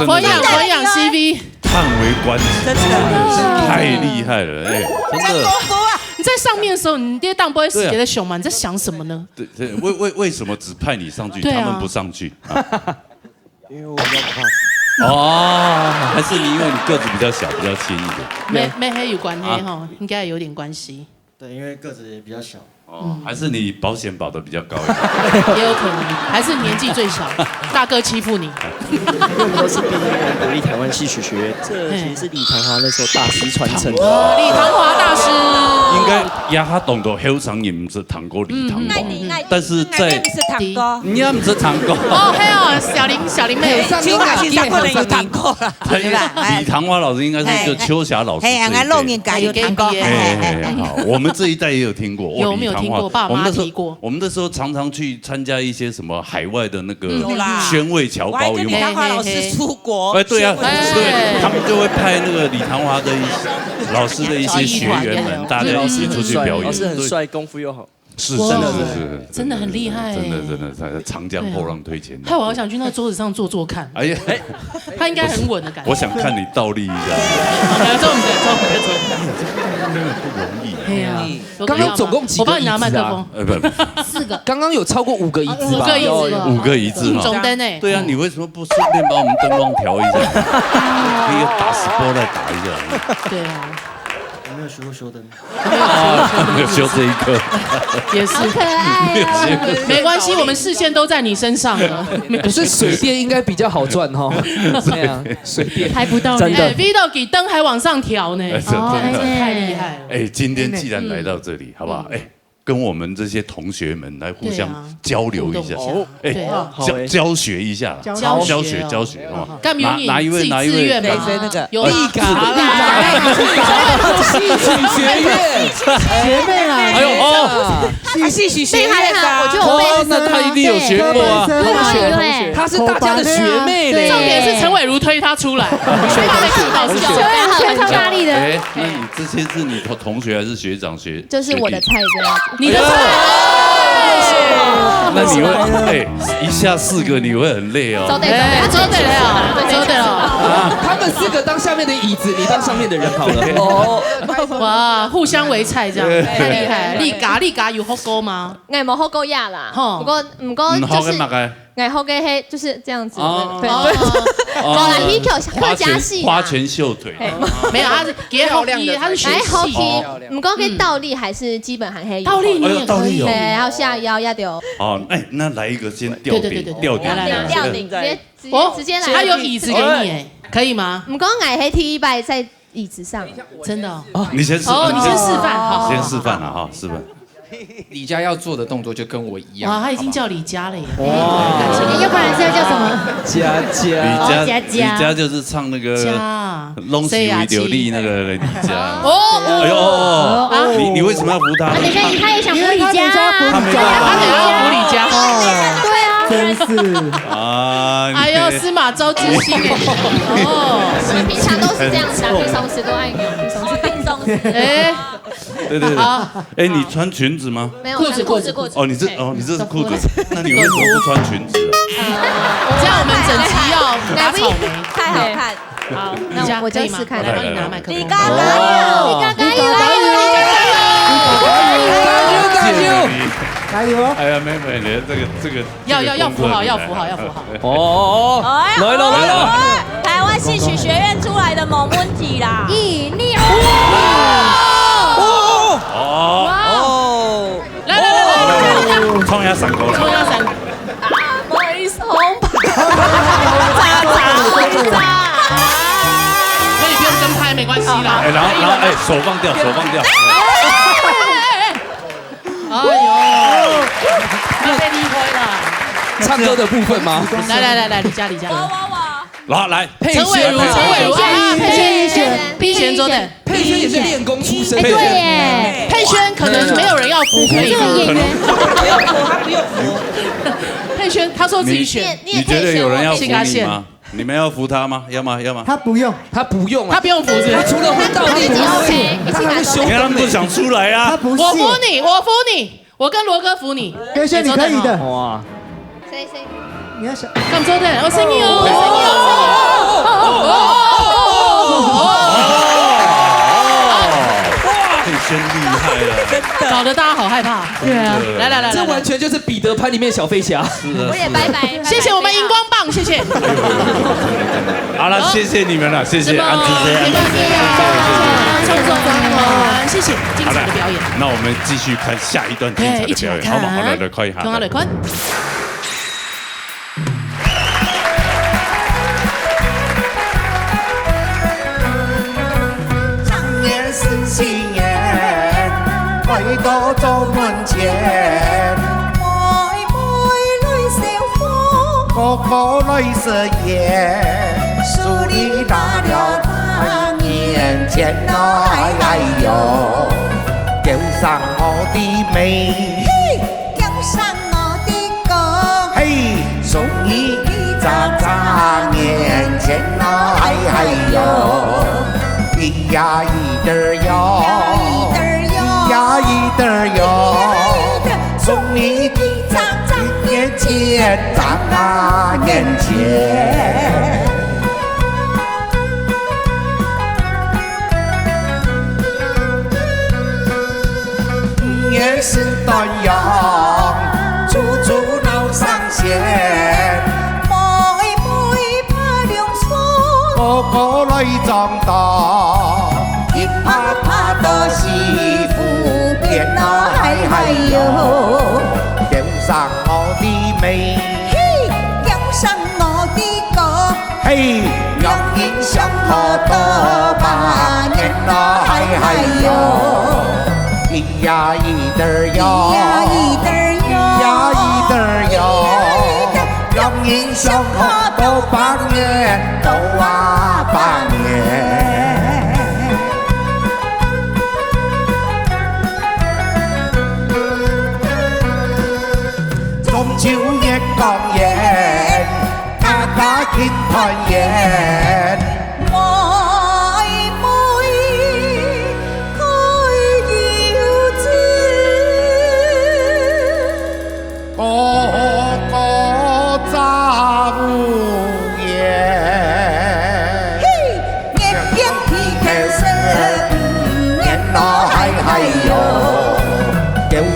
S2: 佛养 CV，
S7: 叹为观止，
S9: 真的
S7: 太厉害了，哎，真的。
S2: 你在上面的时候，你爹当不会死也在熊嘛？你在想什么呢？
S7: 对，为什么只派你上去，他们不上去？
S4: 因为我比较怕。
S7: 哦，还是你因为你个子比较小，比较轻一点。
S2: 没黑有关黑哈，应该有点关系。
S13: 对，因为个子也比较小。
S7: 还是你保险保的比较高一点，
S2: 也有可能，还是年纪最小，大哥欺负你。
S15: 我们都是毕业国立台湾戏曲学院，这其实是李唐华那时候大师传承的。
S2: 李唐华大师
S7: 应该也哈懂得后场也不是唐哥李唐华，但是在
S9: 是堂哥，
S7: 你也不是唐哥。
S2: 哦，还有小林妹，
S9: 青海新上可能有堂哥啦。
S7: 李唐华老师应该是就秋霞老师这一辈。
S9: 弄人家有堂哥。
S7: 好，我们这一代也有听过。
S2: 有没有听过？爸妈提过。
S7: 我们那时候常常去参加一些什么海外的那个宣慰侨胞，有没有？
S9: 李唐华老师出国。
S7: 哎，对啊，对，他们就会派那个李唐华的老师的一些学员们，大家一起出去表演。
S15: 老师很帅，功夫又好。
S7: 是，
S2: 真的很厉害，
S7: 真的在长江后浪推前浪。
S2: 害我好想去那个桌子上坐看。哎呀，他应该很稳的感觉。
S7: 我想看你倒立一下。
S2: 重点，
S7: 那个不容易。
S2: 对呀，
S11: 刚刚总共几个？
S2: 我帮你拿麦克风。
S7: 不
S2: ，4个。
S11: 刚刚有超过5个椅子吧
S7: ？5个椅子。
S2: 总灯哎。
S7: 对啊，你为什么不顺便把我们灯光调一下？可以打spot再打一下。
S2: 对啊。
S15: 没有学过修灯，
S7: 没有修这一课，
S2: 也是可爱。没关系，我们视线都在你身上了。
S11: 可是水电应该比较好赚哈。对啊，水电
S2: 拍不到你。哎 ，Vito 给灯还往上调呢，真的太厉害了。
S7: 哎，今天既然来到这里，好不好？哎。跟我们这些同学们来互相交流一下，哎，教学一下，教学，好吗？哪一位？
S9: 谁那个？
S2: 有立嘎
S11: 戏曲学院
S2: 学妹啦！
S7: 哎呦哦，
S9: 戏曲学院
S2: 我觉得我妹
S7: 那她一定有学过啊，
S2: 对，
S11: 她是大家的学妹嘞。
S2: 重点是陈伟如推她出来，学妹看到是
S1: 非常大力的。
S7: 哎，那你这些是你同学还是学长学？
S1: 就是我的菜这样子。
S2: 你的菜，
S7: 那你会一下4个你会很累哦。
S2: 走对了，
S11: 他们4个当下面的椅子，你当上面的人好了。哦，
S2: 哇，互相为菜这样，太厉害了。立嘎有好高吗？
S1: 我冇好高呀啦，不过就是我好嘅黑就是这样子。对，客家戏
S7: 花拳绣腿，
S2: 没有，他是漂亮的，他是学戏。
S1: 不过跟倒立还是基本还可以。
S2: 倒立你也可以，
S1: 对，然后下腰要丢。
S7: 哦，哎，那来一个先吊顶，吊
S1: 顶，直接来。
S2: 他有椅子给你，哎，可以吗？
S1: 不过我黑踢100在椅子上，
S2: 真的哦。
S7: 你先示
S2: 范，好，
S7: 先示范了哈，示范。
S11: 李佳要做的动作就跟我一样。
S2: 哇，他已经叫李佳了耶！
S1: 哇，要不然是要叫什么？
S7: 李佳就是唱那个《龙喜为流利》那个李佳。
S2: 哦，
S7: 哎呦，你为什么要扶他？
S1: 等一下，他也想扶李佳，
S2: 他要扶李佳。
S1: 对啊，
S6: 真是
S7: 啊！
S2: 哎呦，司马昭之心哎！
S1: 哦，我们平常都是这样子，平松时都爱用，平松时。哎。
S7: 对。哎，你穿裙子吗？
S1: 没有，
S2: 裤子。
S7: 哦，你这是裤子，那你为什么不穿裙子？
S2: 这样我们整集要打草莓，
S1: 太好看。
S2: 好，那我就试看，来帮你拿麦克风。你嘎
S6: 加油！
S7: 哎呀，妹，你这个
S2: 要扶好。
S11: 哦，来了！
S10: 台湾戏曲学院出来的某问题啦。
S7: 来，冲下3个了。
S1: 不好意思，红
S2: 可以不用跟拍，没关系啦。
S7: 然后手放掉。
S2: 哎呦，你被离开了。
S11: 唱歌的部分吗？
S2: 来，李佳。
S7: 我来，
S2: 陈伟如，碧璇，
S11: 佩萱也是练功出身。
S1: 对耶，
S2: 佩萱可能没有人要扶，可以吗？
S9: 不用扶。
S2: 佩萱他说自己选，
S7: 你觉得有人要扶你吗？你们要扶他吗？要吗？
S6: 他不用
S11: 扶，
S2: 他不用
S11: 除了会倒立，
S1: 他还会
S7: 修。他们不想出来啊！
S2: 我扶你，我跟罗哥扶你。
S6: 佩萱你可以的。
S1: 哇，谁？
S6: 你要想，
S2: 咁做的，我声音哦。
S7: 佩萱厉害了，
S2: 搞得大家好害怕。对啊，来，
S11: 这完全就是彼得潘里面小飞侠。
S1: 我也拜拜，
S2: 谢谢我们荧光棒，谢谢。
S7: 好了，谢谢你们了，谢谢安之姐，
S2: 谢谢。谢谢精彩的表演。
S7: 那我们继续看下一段精彩的表演，好吗？好，来看一下。
S2: 看下来看。
S4: 常年是新年，回到走门前，妹妹泪小风，哥哥泪色眼，祝你大了大年前哦，哎呦，叫上我的妹，
S12: 叫上我的哥，
S4: 嘿，送你大年前哦，哎呦，一呀一得哟，一呀一得哟，送你大年前，大年前。年是端阳，处处闹上弦。
S12: 妹妹怕凉风，
S4: 哥哥来长大，一啪啪的媳妇变啊，嗨嗨哟，叫上我的妹，
S12: 叫上我的哥，
S4: 嘿，让人相好多把年啊，嗨嗨哟。一呀一得哟，一呀一得哟，让人相好都八年，都啊八年。中秋夜光艳，大家庆团圆。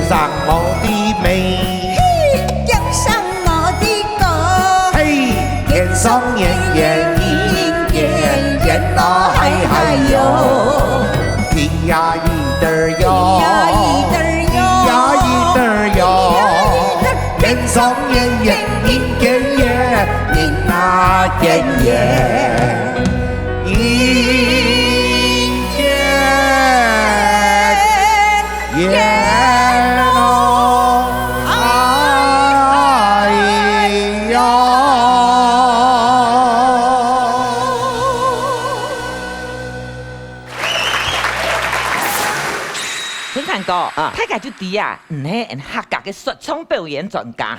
S4: 上我的妹，
S12: 叫上我的哥，
S4: 嘿，天上年年一年年啊，嗨嗨哟，一呀一得哟，一呀一得哟，天上年年一年年年啊年年，一年年。
S9: 大家就知啊，唔係客家嘅說唱表演專家，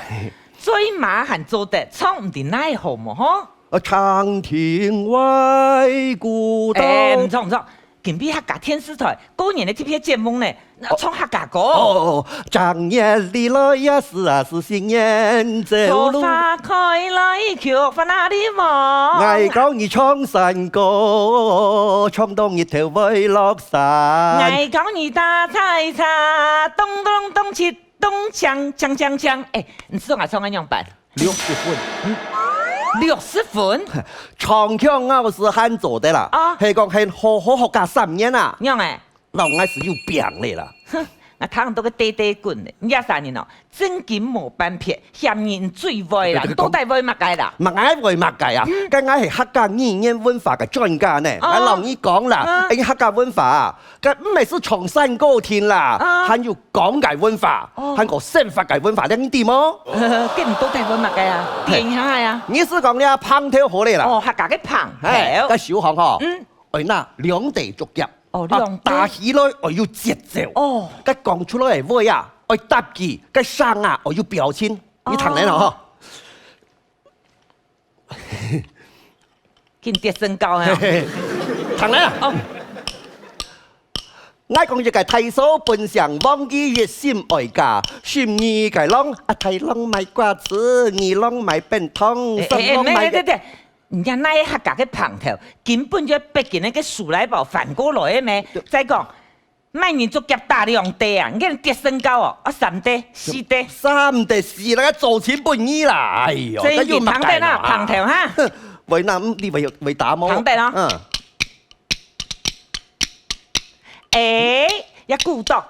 S9: 最麻煩做得唱唔掂奈何麼？嗬？
S15: 長亭外古道。
S9: 唔錯唔錯，近比客家電視台過年嘅貼片節目呢，唱客家歌。
S15: 哦，正月里來呀，是新年走路。
S9: 花開來，卻翻哪裡望？
S15: 嗌講你唱山歌，唱到日頭會落山。
S9: 嗌講你打彩叉，咚咚咚切咚锵锵锵锵。誒，你知道我唱緊樣版
S15: ？60分。
S9: 60分，
S15: 唱腔我是喊做的啦，係講係好學家3年啊，
S9: 樣誒，
S15: 老我是有病嚟啦。
S9: 哼，我睇到個地地棍咧，你3年咯，真金無半撇，嫌人最壞啦，都帶會乜解啦？
S15: 乜解會乜解啊？咁我係客家語言文化嘅專家呢，我老你講啦，客家文化，咁唔係是從山歌天啦，還有講解文化，還有生活嘅文化，你點麼？
S9: 咁唔都帶會乜解啊？點下係啊？
S15: 你是講咧棒條好嚟啦？
S9: 哦，客家嘅棒條，
S15: 個小行嗬，我嗱兩地逐入。
S9: 哦，
S15: 打起來我要節奏，哦，佢講出來嘅話啊，我搭字，佢聲啊，我要表情，你聽嚟啦嗬，
S9: 見跌身高啊，
S15: 聽嚟啦，我講一個提手本上忘記熱心愛家，心意個啷啊提啷買瓜子，二啷買便當，三啷買。
S9: 人家那客家嘅棒條根本就北京那個鼠來寶反過來嘅咩？再講，賣年做夾大兩地啊！你看跌身高哦，3地、4地、
S15: 3地4啦，做錢本意啦！哎呦，
S9: 這要棒地啦，棒條哈！
S15: 為南你為打麼？
S9: 棒地咯。也孤獨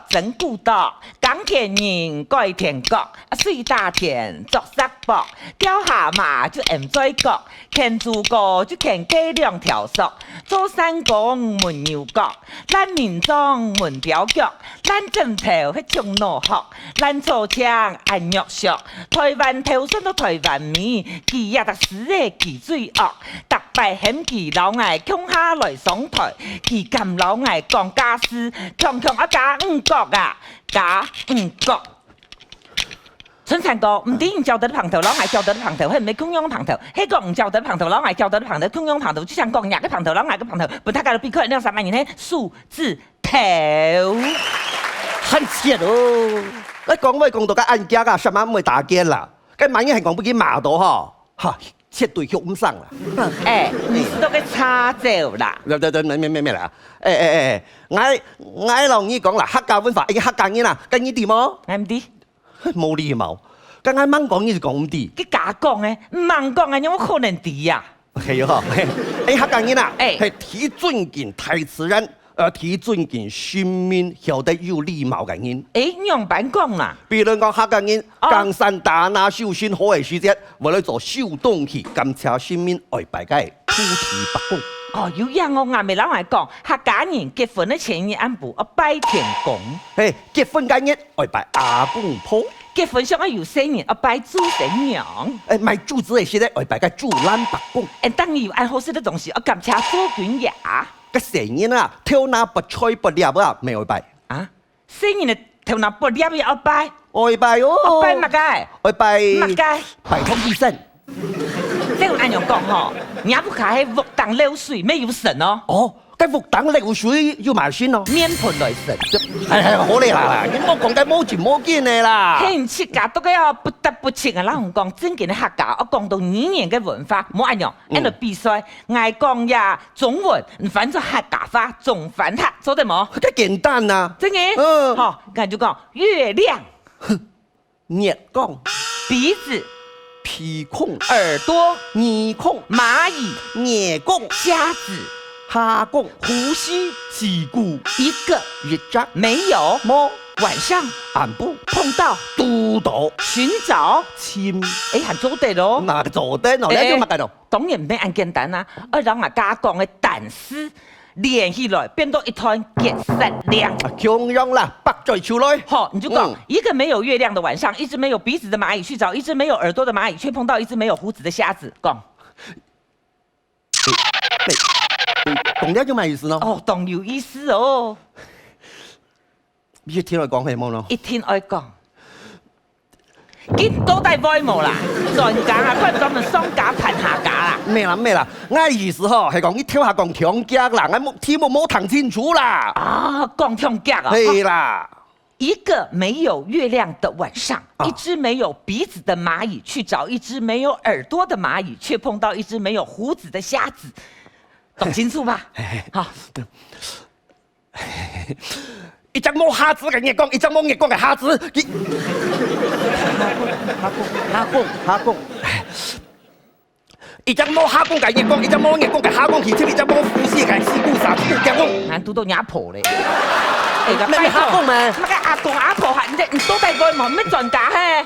S9: 真孤獨，港田人改田國，水大田作沙博，釣蛤蟆就唔再國，牽豬哥就牽雞兩條索，做山公問牛角，咱民眾問雕腳，咱政頭去衝腦殼，咱操槍按肉熟，台灣頭先到台灣面，佢也特死嘅佢最惡，特別嫌佢老嗌窮下來上台，佢咁老嗌講家私。強強一加五角啊，加五角。春山哥，唔啲唔教得旁頭，老嗌教得旁頭，係唔係空央旁頭？迄個唔教得旁頭，老嗌教得旁頭，空央旁頭，就像講廿個旁頭，老嗌個旁頭，本他家的比可兩3萬年，數字頭。
S15: 很切哦！你講咩講到個案件啊，什麼唔會打擊啦？咁萬一係講不見罵到嗬，嚇絕對喐唔上啦。
S9: 你是都給叉走啦？
S15: 咩啦？我同你講啦，客家文化，客家人啊，跟你點麼？
S9: 我唔啲，
S15: 冇禮貌。咁我猛講你就講唔啲。
S9: 佢假講嘅，唔猛講嘅，有冇可能啲呀？
S15: 係呵，客家人啊，係提尊敬太自然。提尊敬新民，曉得有禮貌嘅人。
S9: 樣板講啦。
S15: 比如講客家人江山大拿手心好嘅時節，為了做手動器，感謝新民愛拜嘅土地伯公。
S9: 有樣我啱未老係講，客家人結婚嘅前日安步，拜天公。
S15: 結婚嗰日愛拜阿公婆。
S9: 結婚上有生日，拜祖神娘。
S15: 買柱子嘅時咧，愛拜個主蘭伯公。
S9: 當然有按好些的東西，感謝祖君爺。
S15: 個成日啊，跳那不吹不撩啊，未愛拜
S9: 啊！成日跳那不撩也愛拜，
S15: 愛拜哦，
S9: 拜乜嘅？
S15: 愛拜
S9: 乜嘅？
S15: 拜通醫生。
S9: 即係按樣講嗬，你也不卡係木當流水，沒有神哦。
S15: 哦，cái木當流水要埋先咯。
S9: 面盤來神，
S15: 係好厲害啦！你冇講緊冇錢冇見嘅啦。
S9: 聽切噶都嘅哦，不得不切啊！啦，我講真嘅客家，我講到語言嘅文化，冇按樣，喺度比賽，嗌講呀中文，反做客家話，仲反客，做得冇？
S15: 太簡單啦！
S9: 真嘅，好，咁就講月亮、
S15: 月光、
S9: 鼻子、
S15: 鼻孔、
S9: 耳朵、
S15: 耳孔、
S9: 螞蟻、
S15: 眼光、
S9: 蝦子、
S15: 蝦公、
S9: 胡鬚、
S15: 脊骨、
S9: 一個
S15: 月掌、
S9: 沒有
S15: 摸、
S9: 晚上
S15: 暗部、
S9: 碰到、
S15: 督導、
S9: 尋找、
S15: 簽，
S9: 係做得咯。
S15: 嗱做得咯，你做乜嘢？
S9: 當然唔係咁簡單啦，而讓我家講嘅蛋絲連起來變到一團結實亮。
S15: 強樣啦，百在潮來。
S9: 好，你就講一個沒有月亮的晚上，一隻沒有鼻子的螞蟻去找一隻沒有耳朵的螞蟻，卻碰到一隻沒有鬍子的蝦子。講，
S15: 懂了就咩意思咯？
S9: 哦，懂有意思哦。
S15: 一天來講係冇咯？
S9: 一天愛講。見到大威武啦，再講啊，佢專門雙架噴下架啦。
S15: 咩啦？我意思嗬係講你跳下講強腳啦，我題目冇睇清楚啦。
S9: 啊，講強腳啊。
S15: 係啦。
S9: 一個沒有月亮的晚上，一隻沒有鼻子的螞蟻去找一隻沒有耳朵的螞蟻，卻碰到一隻沒有鬍子的蝦子。懂清楚吧？好。
S15: 一隻冇蝦子嘅眼光，一隻冇眼光嘅蝦子。蝦公。一隻冇蝦公嘅眼光，一隻冇眼光嘅蝦公，其實一隻冇呼吸嘅事故啥事故講。
S9: 眼都到牙婆咧。
S15: 咩蝦公咩？
S9: 乜嘅阿公阿婆係唔都係佢冇咩專家嘿？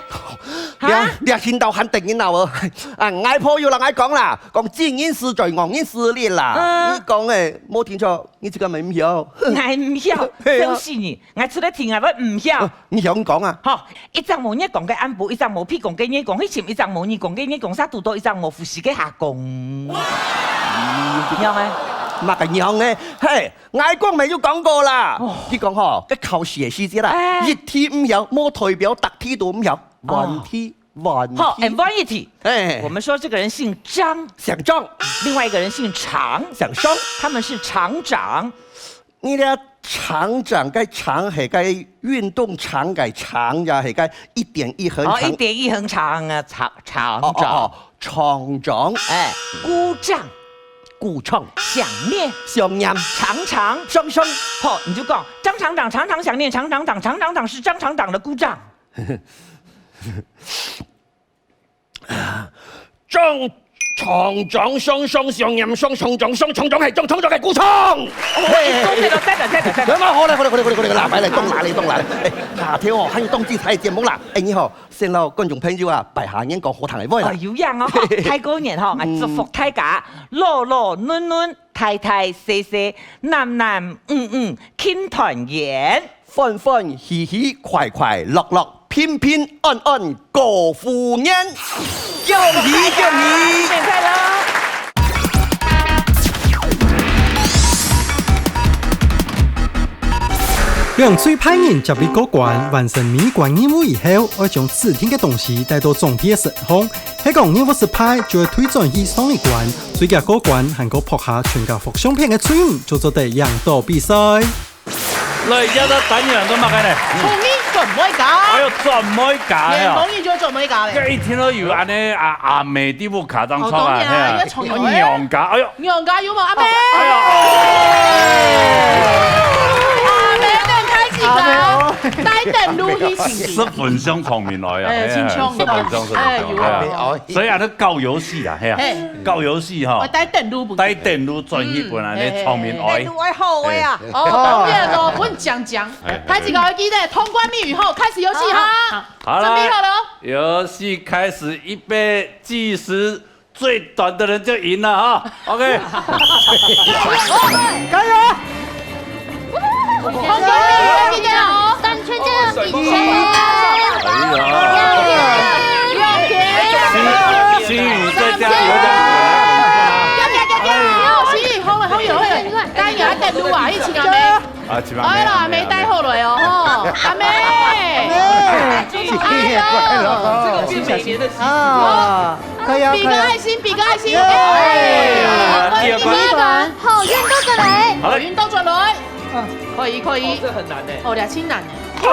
S15: 你見到肯定嘅鬧啊！嗌婆要啦，嗌講啦，講經驗是在昂然失戀啦。你講誒冇聽錯，你這個咪唔曉。
S9: 我唔曉，笑死你！我出嚟聽啊，我唔曉。
S15: 你想講啊？
S9: 好，一張冇嘢講嘅安部，一張冇屁講嘅嘢講，以前一張冇嘢講嘅嘢講，啥都多一張冇呼吸嘅下講。點樣咧？
S15: 乜嘅樣咧？嘿，嗌光咪要講過啦。你講嗬，嘅考試嘅時節啦，一題唔曉，冇代表特題都唔曉。one題。
S9: 好 ，and one 一題。我們說這個人姓張，
S15: 姓張；
S9: 另外一個人姓常，
S15: 姓商。
S9: 他們是廠長。
S15: 你哋廠長嘅廠係個運動場嘅廠呀，係個一點一橫長。
S9: 一點一橫長啊，廠長。
S15: 廠長。
S9: 鼓掌。
S15: 鼓唱，
S9: 想念，
S15: 想念，
S9: 常常，
S15: 生生。
S9: 好，你就講張廠長常常想念常廠長，常廠長是張廠長的鼓掌。
S15: 張廠長雙雙上任雙廠長雙廠長係張廠長係股廠。得好嘞，嗱，買嚟東拿嚟東拿。下條哦，喺冬至睇節目啦。你好，先老觀眾朋友啊，拜下年講好談嚟威啦。
S9: 有樣哦，太過年嗬，我祝福大家樂樂暖暖，太太細細，男男傾團圓，
S15: 歡歡喜喜，快快樂樂，平平安安過虎年。恭喜恭喜！
S9: 新年快樂！
S8: 兩歲派人接力過關，完成每關任務以後，要將指定嘅東西帶到總體嘅實況。喺講任務失敗，就會推轉去上一關。最佳過關還可撲下全家福相片嘅吹舞，就做得贏到比賽。
S7: 來，有得等樣都乜嘅呢？
S2: 從呢準唔可以假。
S7: 哎呦，準唔可以假啊！
S2: 講嘢仲準唔可以假咧？
S7: 一聽到有安尼阿妹啲屋卡當初啊，
S2: 娘
S7: 家，哎呦，
S2: 娘家有冇阿妹？
S7: 哎呦，
S2: 阿妹等開始㗎，帶等路去前。
S7: 十分鐘聰明來啊！
S2: 誒，真聰明，
S7: 所以啊，都教遊戲啊，係啊，教遊戲嗬。
S2: 帶等路不？
S7: 帶等路專業本來你聰明愛。
S12: 路愛好嘅啊！
S2: 哦，當然咯，我講。開始搞記得通關密語後開始遊戲哈。
S7: 好了，
S2: 準備好了。
S7: 遊戲開始，預備計時，最短的人就贏了啊 ！OK。
S6: 加油！
S2: 通關密語記得哦，3圈這樣比賽。
S7: 新宇在家有點。
S2: 新宇好了，帶人等路啊，一起阿妹。哎啦，阿妹帶好來哦，阿妹，
S6: 這個是每年的習俗啊，可以啊，
S2: 比個愛心，比個愛心，
S10: 第一關，好，運動轉來，
S2: 好，運動轉來，可以，
S11: 這很難誒，
S2: 哦，兩千難誒，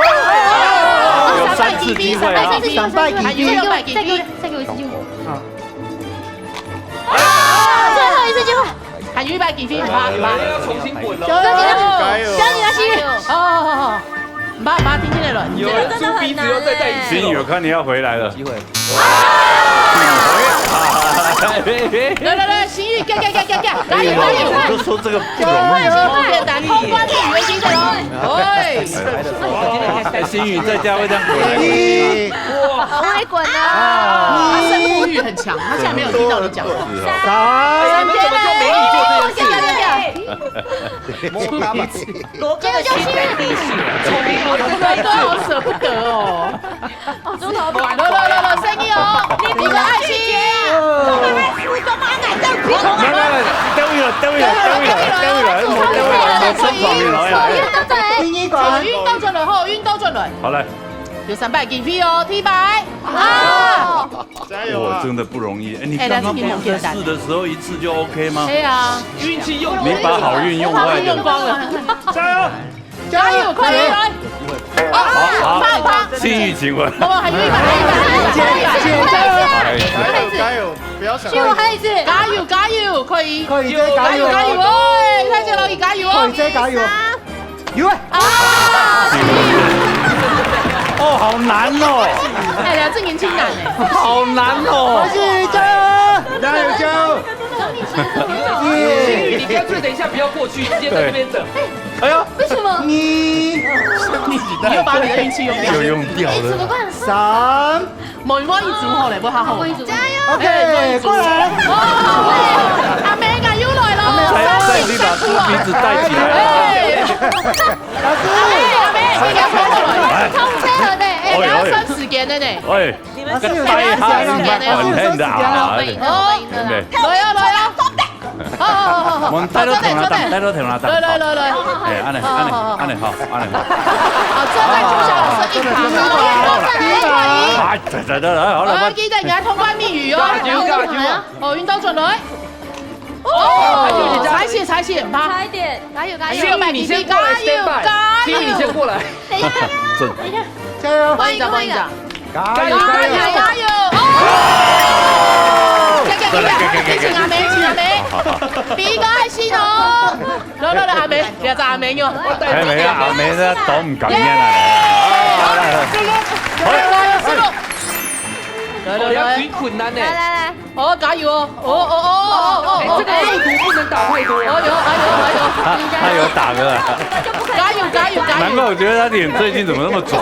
S7: 有3次機會啊
S6: ，3敗幾兵，
S10: 再給我一次機會，最後一次機會。
S2: 還有100幾分，很怕，
S11: 要重新滾了。
S10: 加油！
S2: 哦，唔怕，聽見了，
S11: 有人出鼻子又再帶一次。
S7: 新宇，我看你要回來了。機會。
S2: 來，新宇，加油！
S7: 加油！我就說這個不容易。
S2: 簡單，通關密語記得嘍。
S7: 哎，新宇在家會這樣滾。
S10: 哇，好會滾啊！
S2: 他勝負欲很強，他現在沒有聽到你講話。
S11: 你們怎麼就沒你做這件事？
S10: 加油！
S2: 都好捨不得哦。豬頭來，聲音哦，你個愛心。運動轉來。好嘞。有300幾分哦，T100。啊！
S7: 加油啊！真的不容易。你剛剛試的時候一次就 OK 嗎？
S2: 對啊，
S11: 運氣用，
S7: 你把好運用壞
S2: 用光了。
S6: 加油！
S2: 快點來！好，
S7: 新宇請問。
S2: 還有100，
S3: 加油！不要想。
S2: 還有一次，加油！可以，
S6: 加油！
S2: 喂，太姐老姨加油哦！
S6: 可以加油！有啊！
S7: 哦，好難哦！
S2: 哎呀，這年輕難哎，
S7: 好難哦！
S6: 加油！
S11: 你乾脆等一下不要過去，直接在那邊等。
S7: 哎呀，
S10: 為什麼？
S2: 你又把你的運氣用掉，
S7: 用掉了。
S10: 怎麼辦
S6: ？3，
S2: 問我一組好了，不好好。
S10: 加油
S6: ！OK，過來。
S2: 阿妹啊，又來了。
S7: 再你把豬鼻子帶起來。
S6: 老師，
S2: 阿妹，你給我
S10: 超配合的，
S2: 哎，你要算時間的呢。
S7: 喂，
S6: 老師有點時間了，
S7: 完全的啊！對不對？
S2: 來啊！
S7: 我們帶到停下檔，帶到停下檔。
S2: 來，
S7: 哎，安尼好。
S2: 好，這個就是我設定好了。好了，記得你要通關密語哦。哦，運動轉來。哦，踩線，唔怕。
S10: 差一點，加油！
S11: 你先過來 stand by，新宇你先過來。
S10: 等一下，
S6: 加油！
S2: 歡迎長。
S6: 加油！
S2: 請阿妹，比個愛心哦。來，阿妹，你要阿妹喲。
S7: 阿妹咧都唔敢嘅啦。
S11: 来，最困难的。
S10: 来，
S2: 哦，加油哦！
S11: 这个速度不能打太多。
S7: 他有打的。
S2: 加油！
S7: 难怪我觉得他脸最近怎么那么肿，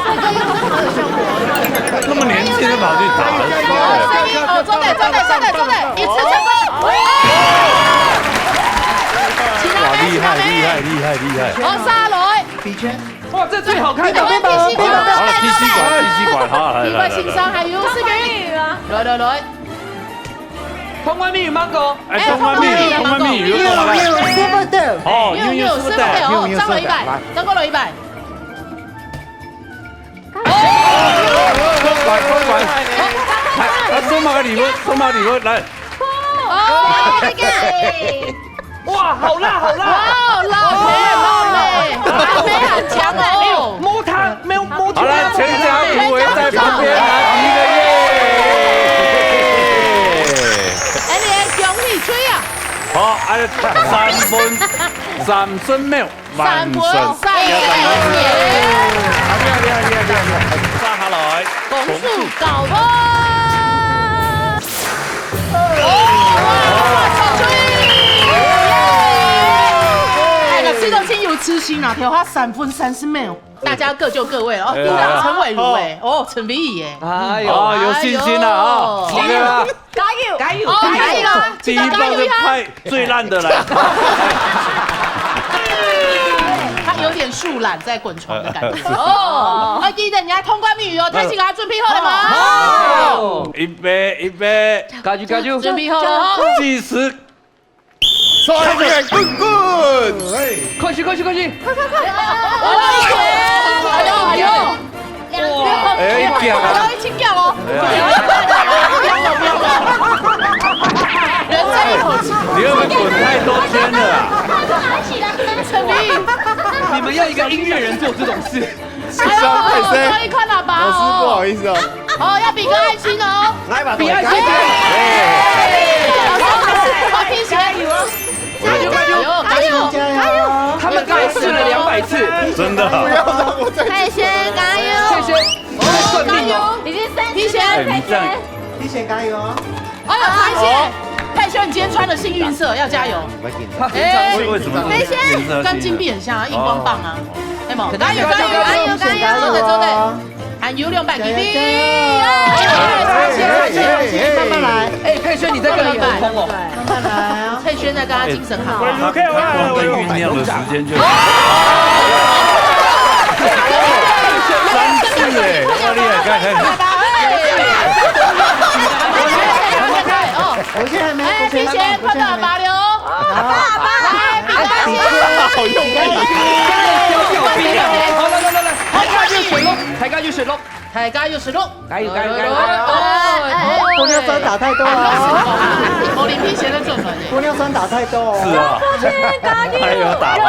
S7: 那么年轻就跑去打了。
S2: 哦，中的，一次成功。
S7: 哇，厉害！
S2: 哦，沙雷，
S6: 比圈。
S11: 哇，这最好看的。
S2: 好了，
S7: 踢吸管，好，来。
S2: 意外情商还有4个。来。
S11: 通关密语 Mango，
S7: 通关密语又到了。哦，
S2: 又师傅哦，张了100，张过了100。
S7: 快！收马礼物来。
S11: 哇，好辣！
S2: 哇，辣嘞，很强哦。
S11: 摸它，没有摸。
S7: 好了，全家福为在旁边拿第一个耶。
S2: 恭喜吹啊！
S7: 好3分秒完成。
S2: 厉害！
S7: 抓下來，
S2: 公數搞波！这种亲有痴心啊，调花3分30秒，大家各就各位哦。队长陈伟如哎，哦陈伟仪耶，
S7: 哎呦，有信心了啊！OK 吗？
S10: 加油！
S7: 第一棒就派最烂的来。
S2: 他有点树懒在滚床的感觉哦。记得你还通关密语哦，太极给他准备好了吗？
S7: 好，预备，
S11: 加油，
S2: 准备好了。
S7: 计時。
S3: 快點滾！
S11: 快去！
S2: 哎呦！
S7: 哎，腳啊！
S2: 一起腳哦！人在一口气。
S7: 你会不会滚太多天了？
S2: 陈明，
S11: 你们要一个音乐人做这种事？
S2: 可以看喇叭哦。
S3: 老师不好意思哦。
S2: 哦，要比个爱心哦。
S3: 来吧，
S11: 比爱心。
S2: 好拼血！加油！
S11: 他们刚才试了200次，
S7: 真的。
S3: 不要让我再。
S10: 佩轩加油！
S2: 加油！
S10: 已经3次
S7: 哎，你这样，
S6: 你先加油哦！
S2: 哎呦，彩姐，佩轩，你今天穿的幸运色，要加油！
S7: 哎，为什么？
S2: 佩轩跟金币很像啊，荧光棒啊，有没有？加油！走的，喊 U600 KP！
S6: 慢慢来。
S11: 哎，佩轩你在跟他沟通哦。
S6: 慢慢来哦。
S2: 佩轩在跟他精神好。
S7: 光在酝酿的时间就。3次哎，哇厉害，看。
S6: 我现在还没。
S2: 皮鞋碰到8流。来，比
S3: 好用力。
S2: 抬高又水路，
S11: 加油！
S6: 玻尿酸打太多了。
S2: 我连皮鞋都做出来。
S6: 玻尿酸打太多。
S7: 是啊。还有打完。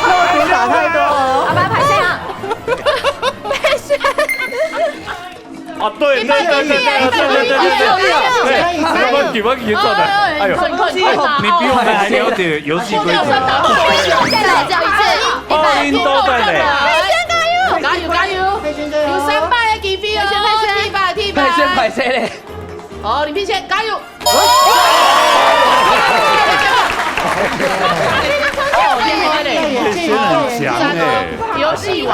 S6: 肉毒打太多。
S10: 好吧，排线啊。排线。
S7: 哦，对，我给做的。哎呦，你比我们还了解游戏规则。
S10: 再来这样一次。
S7: 奥运都在嘞。
S2: 加油！有300的积分哦，提拔。
S11: 佩轩排谁嘞？
S2: 哦，林佩轩加油！
S7: 佩轩很强哎。
S2: 游戏王。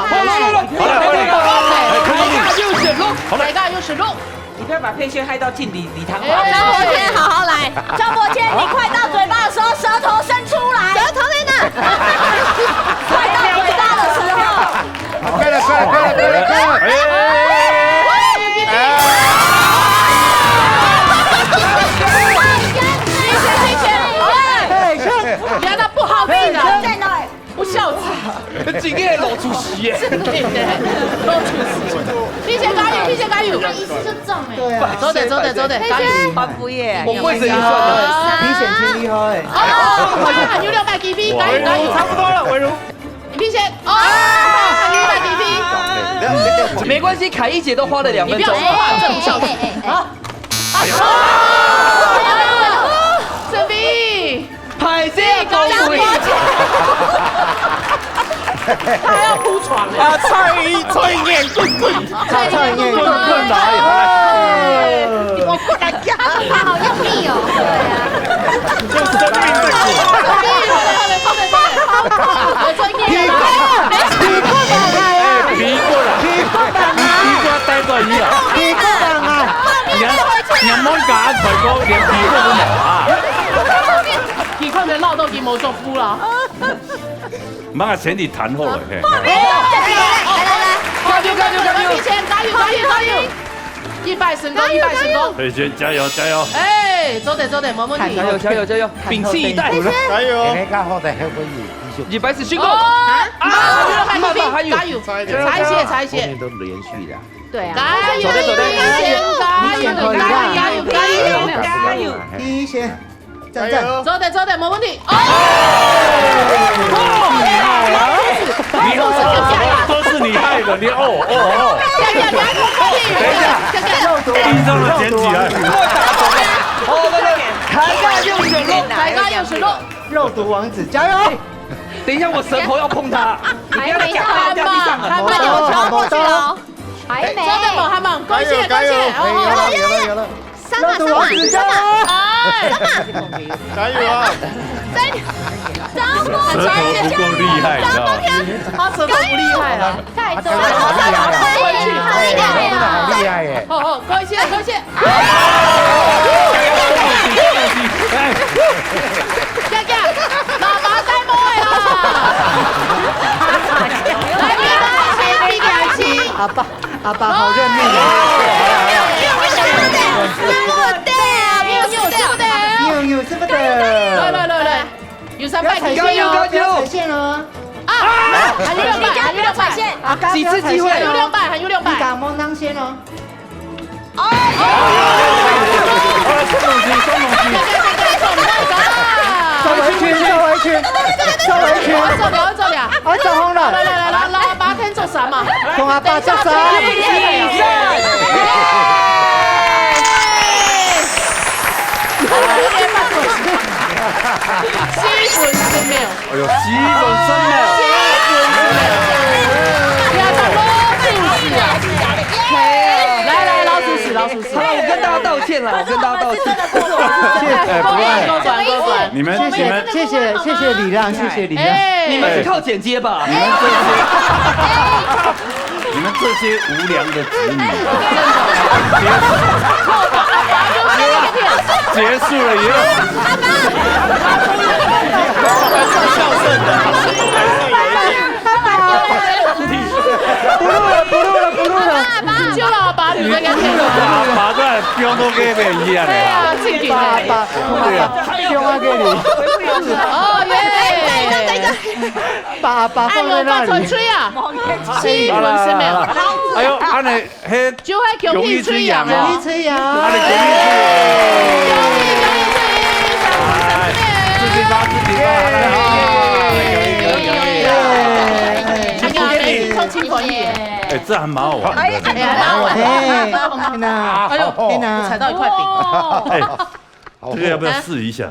S11: 好
S2: 来个又是龙。
S9: 你不要把佩轩害到进礼堂。
S10: 张伯谦，好好来。张伯谦，你快到嘴巴的时候，舌头伸出来。舌头在哪？快到嘴巴的时候。
S3: 快了！
S2: 你看他不好听的，不孝子，
S11: 今天露出席耶，
S2: 露出席，皮鞋加油，他一次就中哎，对啊，走的，加油，
S9: 欢福耶，
S11: 我会怎样算的？
S6: 比显挺厉害。
S2: 喊600 KP，加油，
S3: 差不多了，伟如，
S2: 皮鞋，喊600 KP，
S11: 没关系，凯一姐都花了2分钟，
S2: 你不要说话，这不孝子，好，陈斌。
S11: 海星高水，
S2: 他要铺床了。
S3: 啊，蔡英棍棍，
S6: 蔡英棍
S7: 棍来。
S10: 我不敢讲，他好用力哦。
S3: 就生命的骨。
S7: 皮棍啊！带过去啊！
S6: 皮棍啊！
S7: 你莫搞台哥连皮棍都冇啊！
S2: 皮棍的绕到羽毛做夫了。
S7: 妈个前提弹后了嘿。
S2: 加油！提前加油！100成功！
S7: 佩萱加油！
S2: 哎，走得，没问题。
S11: 加油！屏气以待。
S3: 加油！
S11: 200次训够。
S2: 加油！擦一些。
S15: 都连续的。
S10: 对啊。
S2: 加油！
S6: 第一先，站，
S2: 走得，没问题。
S7: 都是你害的，你哦。等一下，地上的捡起来。
S11: 抬杠用水肉，
S6: 肉毒王子加油！
S11: 等一下，我舌头要碰它。你不要再讲话，掉地上了。
S10: 还没有超过去哦，还没。
S2: 还忙，恭喜！
S6: 有了。
S10: 肉毒王子加油！
S3: 加油啊！
S7: 舌头不够厉害，你知道吗？
S2: 他舌头不厉害了，
S10: 太多了，
S15: 厉害耶！
S2: 恭喜！老爸在摸呀！来，
S6: 阿爸好认命啊！有这么的，
S2: 来，有300
S6: 踩线哦，不要踩线哦！
S2: 还有600，
S11: 几次机会？
S2: 还有600，
S6: 你敢蒙当先哦！收回去！
S2: 走了！
S6: 走红了！
S2: 来，阿爸天做啥嘛？
S6: 从阿爸做啥？7
S2: 分10秒。
S7: 哎呦，7分10秒。
S2: 来，老鼠屎。
S11: 好，我跟大家道歉了，
S7: 你们
S6: 谢谢礼让，
S11: 你们是靠剪接吧？
S7: 你们这些无良的子女，结束了以后，
S3: 孝顺的，
S6: 不录了，
S2: 就老爸女那个天
S7: 阿爸都系标都给别一样的。
S2: 对啊，自己
S6: 爸，用啊给你。
S2: 哦耶！
S6: 爸放在那里。
S2: 吹啊！7分10秒。
S7: 哎呦，安尼迄
S2: 就系强力吹羊啊！
S6: 吹羊。
S7: 自己发。
S2: 轻可以。
S7: 哎，这还蛮好玩的。
S2: 哎呦，踩到一块饼。
S7: 这个要不要试一下？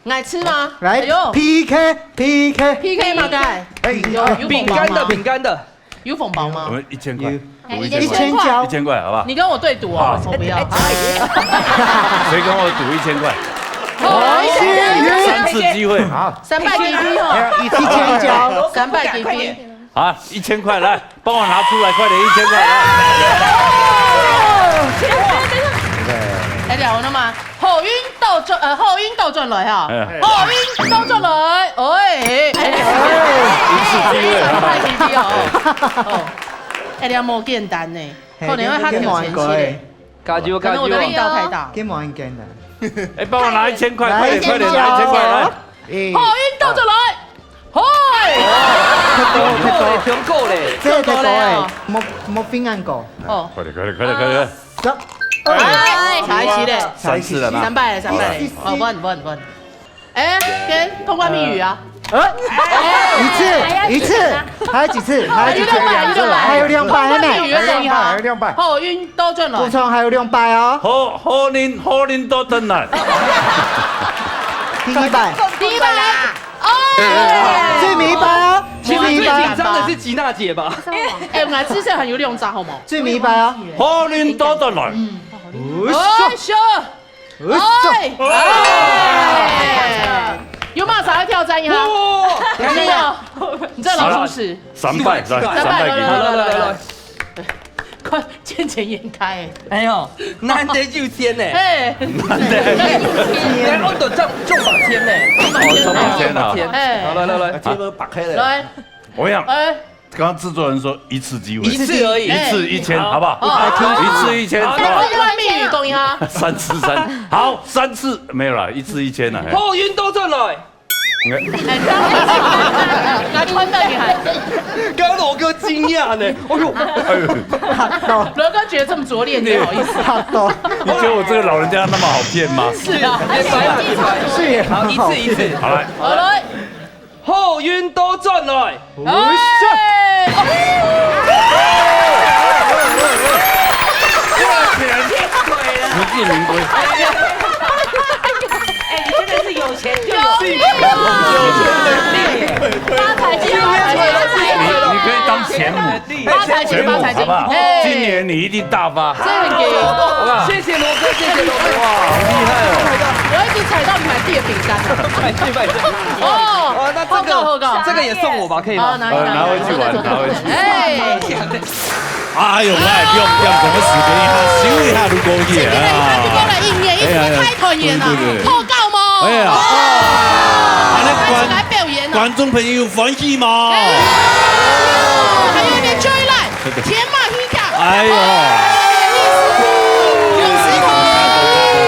S2: 爱吃吗？
S6: 来，PK
S2: 嘛，该。
S11: 有饼干的，
S2: 有粉包吗？
S7: 我们1000块
S6: ，1000
S7: 块，好不好？
S2: 你跟我对赌啊？我不要。
S7: 谁跟我赌1000块？3次机会，好
S2: ，300 GP 哦
S6: ，1000交
S2: ，300 GP。
S7: 好，1000块来，帮我拿出来，快点，1000块来。
S2: 来了嘛，好运倒转来哈，好运倒转来，哎，300 GP 哦，哎，你冇简单呢，可能因为他有前期嘞，可能我的力道太大，
S6: 给冇很简单。
S7: 哎，帮我拿1000块，快点拿1000块来。
S2: 好运倒转来。嗨！
S11: 挺够嘞，
S6: 这个够诶，冇平安够。
S7: 哦，快点！
S6: 走，
S2: 查一期嘞
S7: ，3次了吧
S2: ？300嘞，哦，问，哎，跟通关密语啊。
S6: 一次，还有几次？还有200，还有200，
S2: 好运倒转来。
S6: 补充还有200哦。
S7: 好运倒转来。
S6: 第100。
S2: 哦，
S6: 最尾100哦，最尾100
S11: 紧张的是吉娜姐吧？
S2: 哎，我们来知识很有两张好冇？
S6: 最明白啊！
S7: 好运多多来。
S2: 有马上来挑战一下，没有？你这老鼠屎
S7: 3败，
S11: 来，
S2: 快见钱眼开！
S11: 哎呦，难得就签呢，
S2: 哎，
S11: 难得，我都中把签呢，
S7: 中把签啊！
S11: 哎，来，
S15: 这个拔开了。
S2: 来，
S7: 我想，刚刚制作人说一次机会，
S11: 一次而已，
S7: 一次1000，好不好？一次1000，好不
S2: 好？用密语讲一下
S7: ，3次3，好，3次没有了，一次1000了。
S11: 好运都转来。
S2: 拿穿的你还？
S11: 刚刚罗哥惊讶呢，哎呦，
S2: 罗哥觉得这么拙劣，你好意思？
S7: 你觉得我这个老人家那么好骗吗？
S2: 是啊，
S11: 是好，一次，
S7: 好来，
S2: 好来，
S11: 好运都转来，
S7: 实至名归。
S9: 你真的是有钱就有
S2: 发财金，
S7: 你可以当钱母，好不好？今年你一定大发。
S11: 谢谢罗哥，谢谢罗哥，
S7: 哇，好厉害哦！
S2: 我一直踩到你买地的饼干。哦，那
S11: 这个也送我吧，可以吗？
S7: 拿回去玩，拿回去。
S14: 哎呦，我係用什麼時機嚇少一下都過嘢啊！
S2: 你過嚟應嘢，一直開團演啊，破夠冇？
S14: 哎呀，
S2: 來表演
S14: 觀眾朋友歡喜嗎？
S2: 還有點追來，天馬行空。
S14: 哎呦！
S2: 用石頭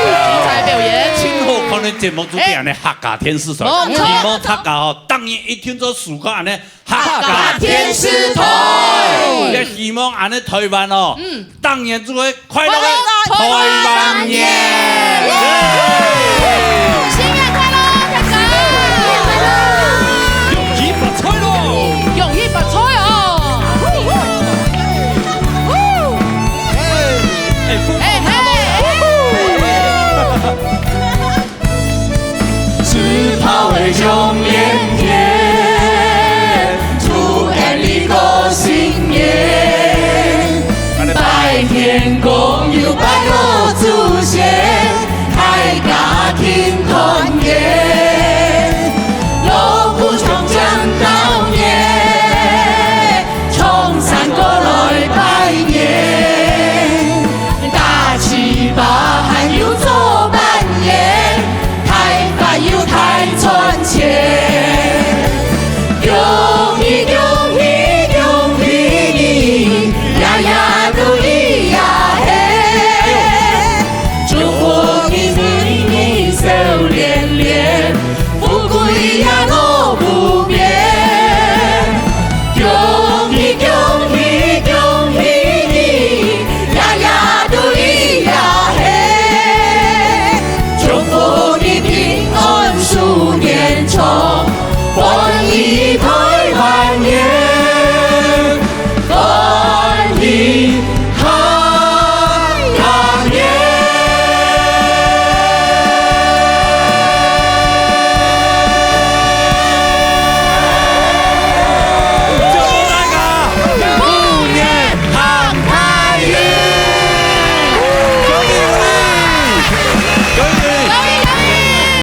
S2: 精彩表演。
S14: 今後可能節目組啲人咧客家天使團，期望大家哦，當然一聽咗暑假咧客家天使團。也希望俺的台灣哦，當年就會快樂的台灣年，
S2: 新年快樂，大家！
S14: 容易發財咯，
S2: 容易發財哦！
S1: 自拋的容顏。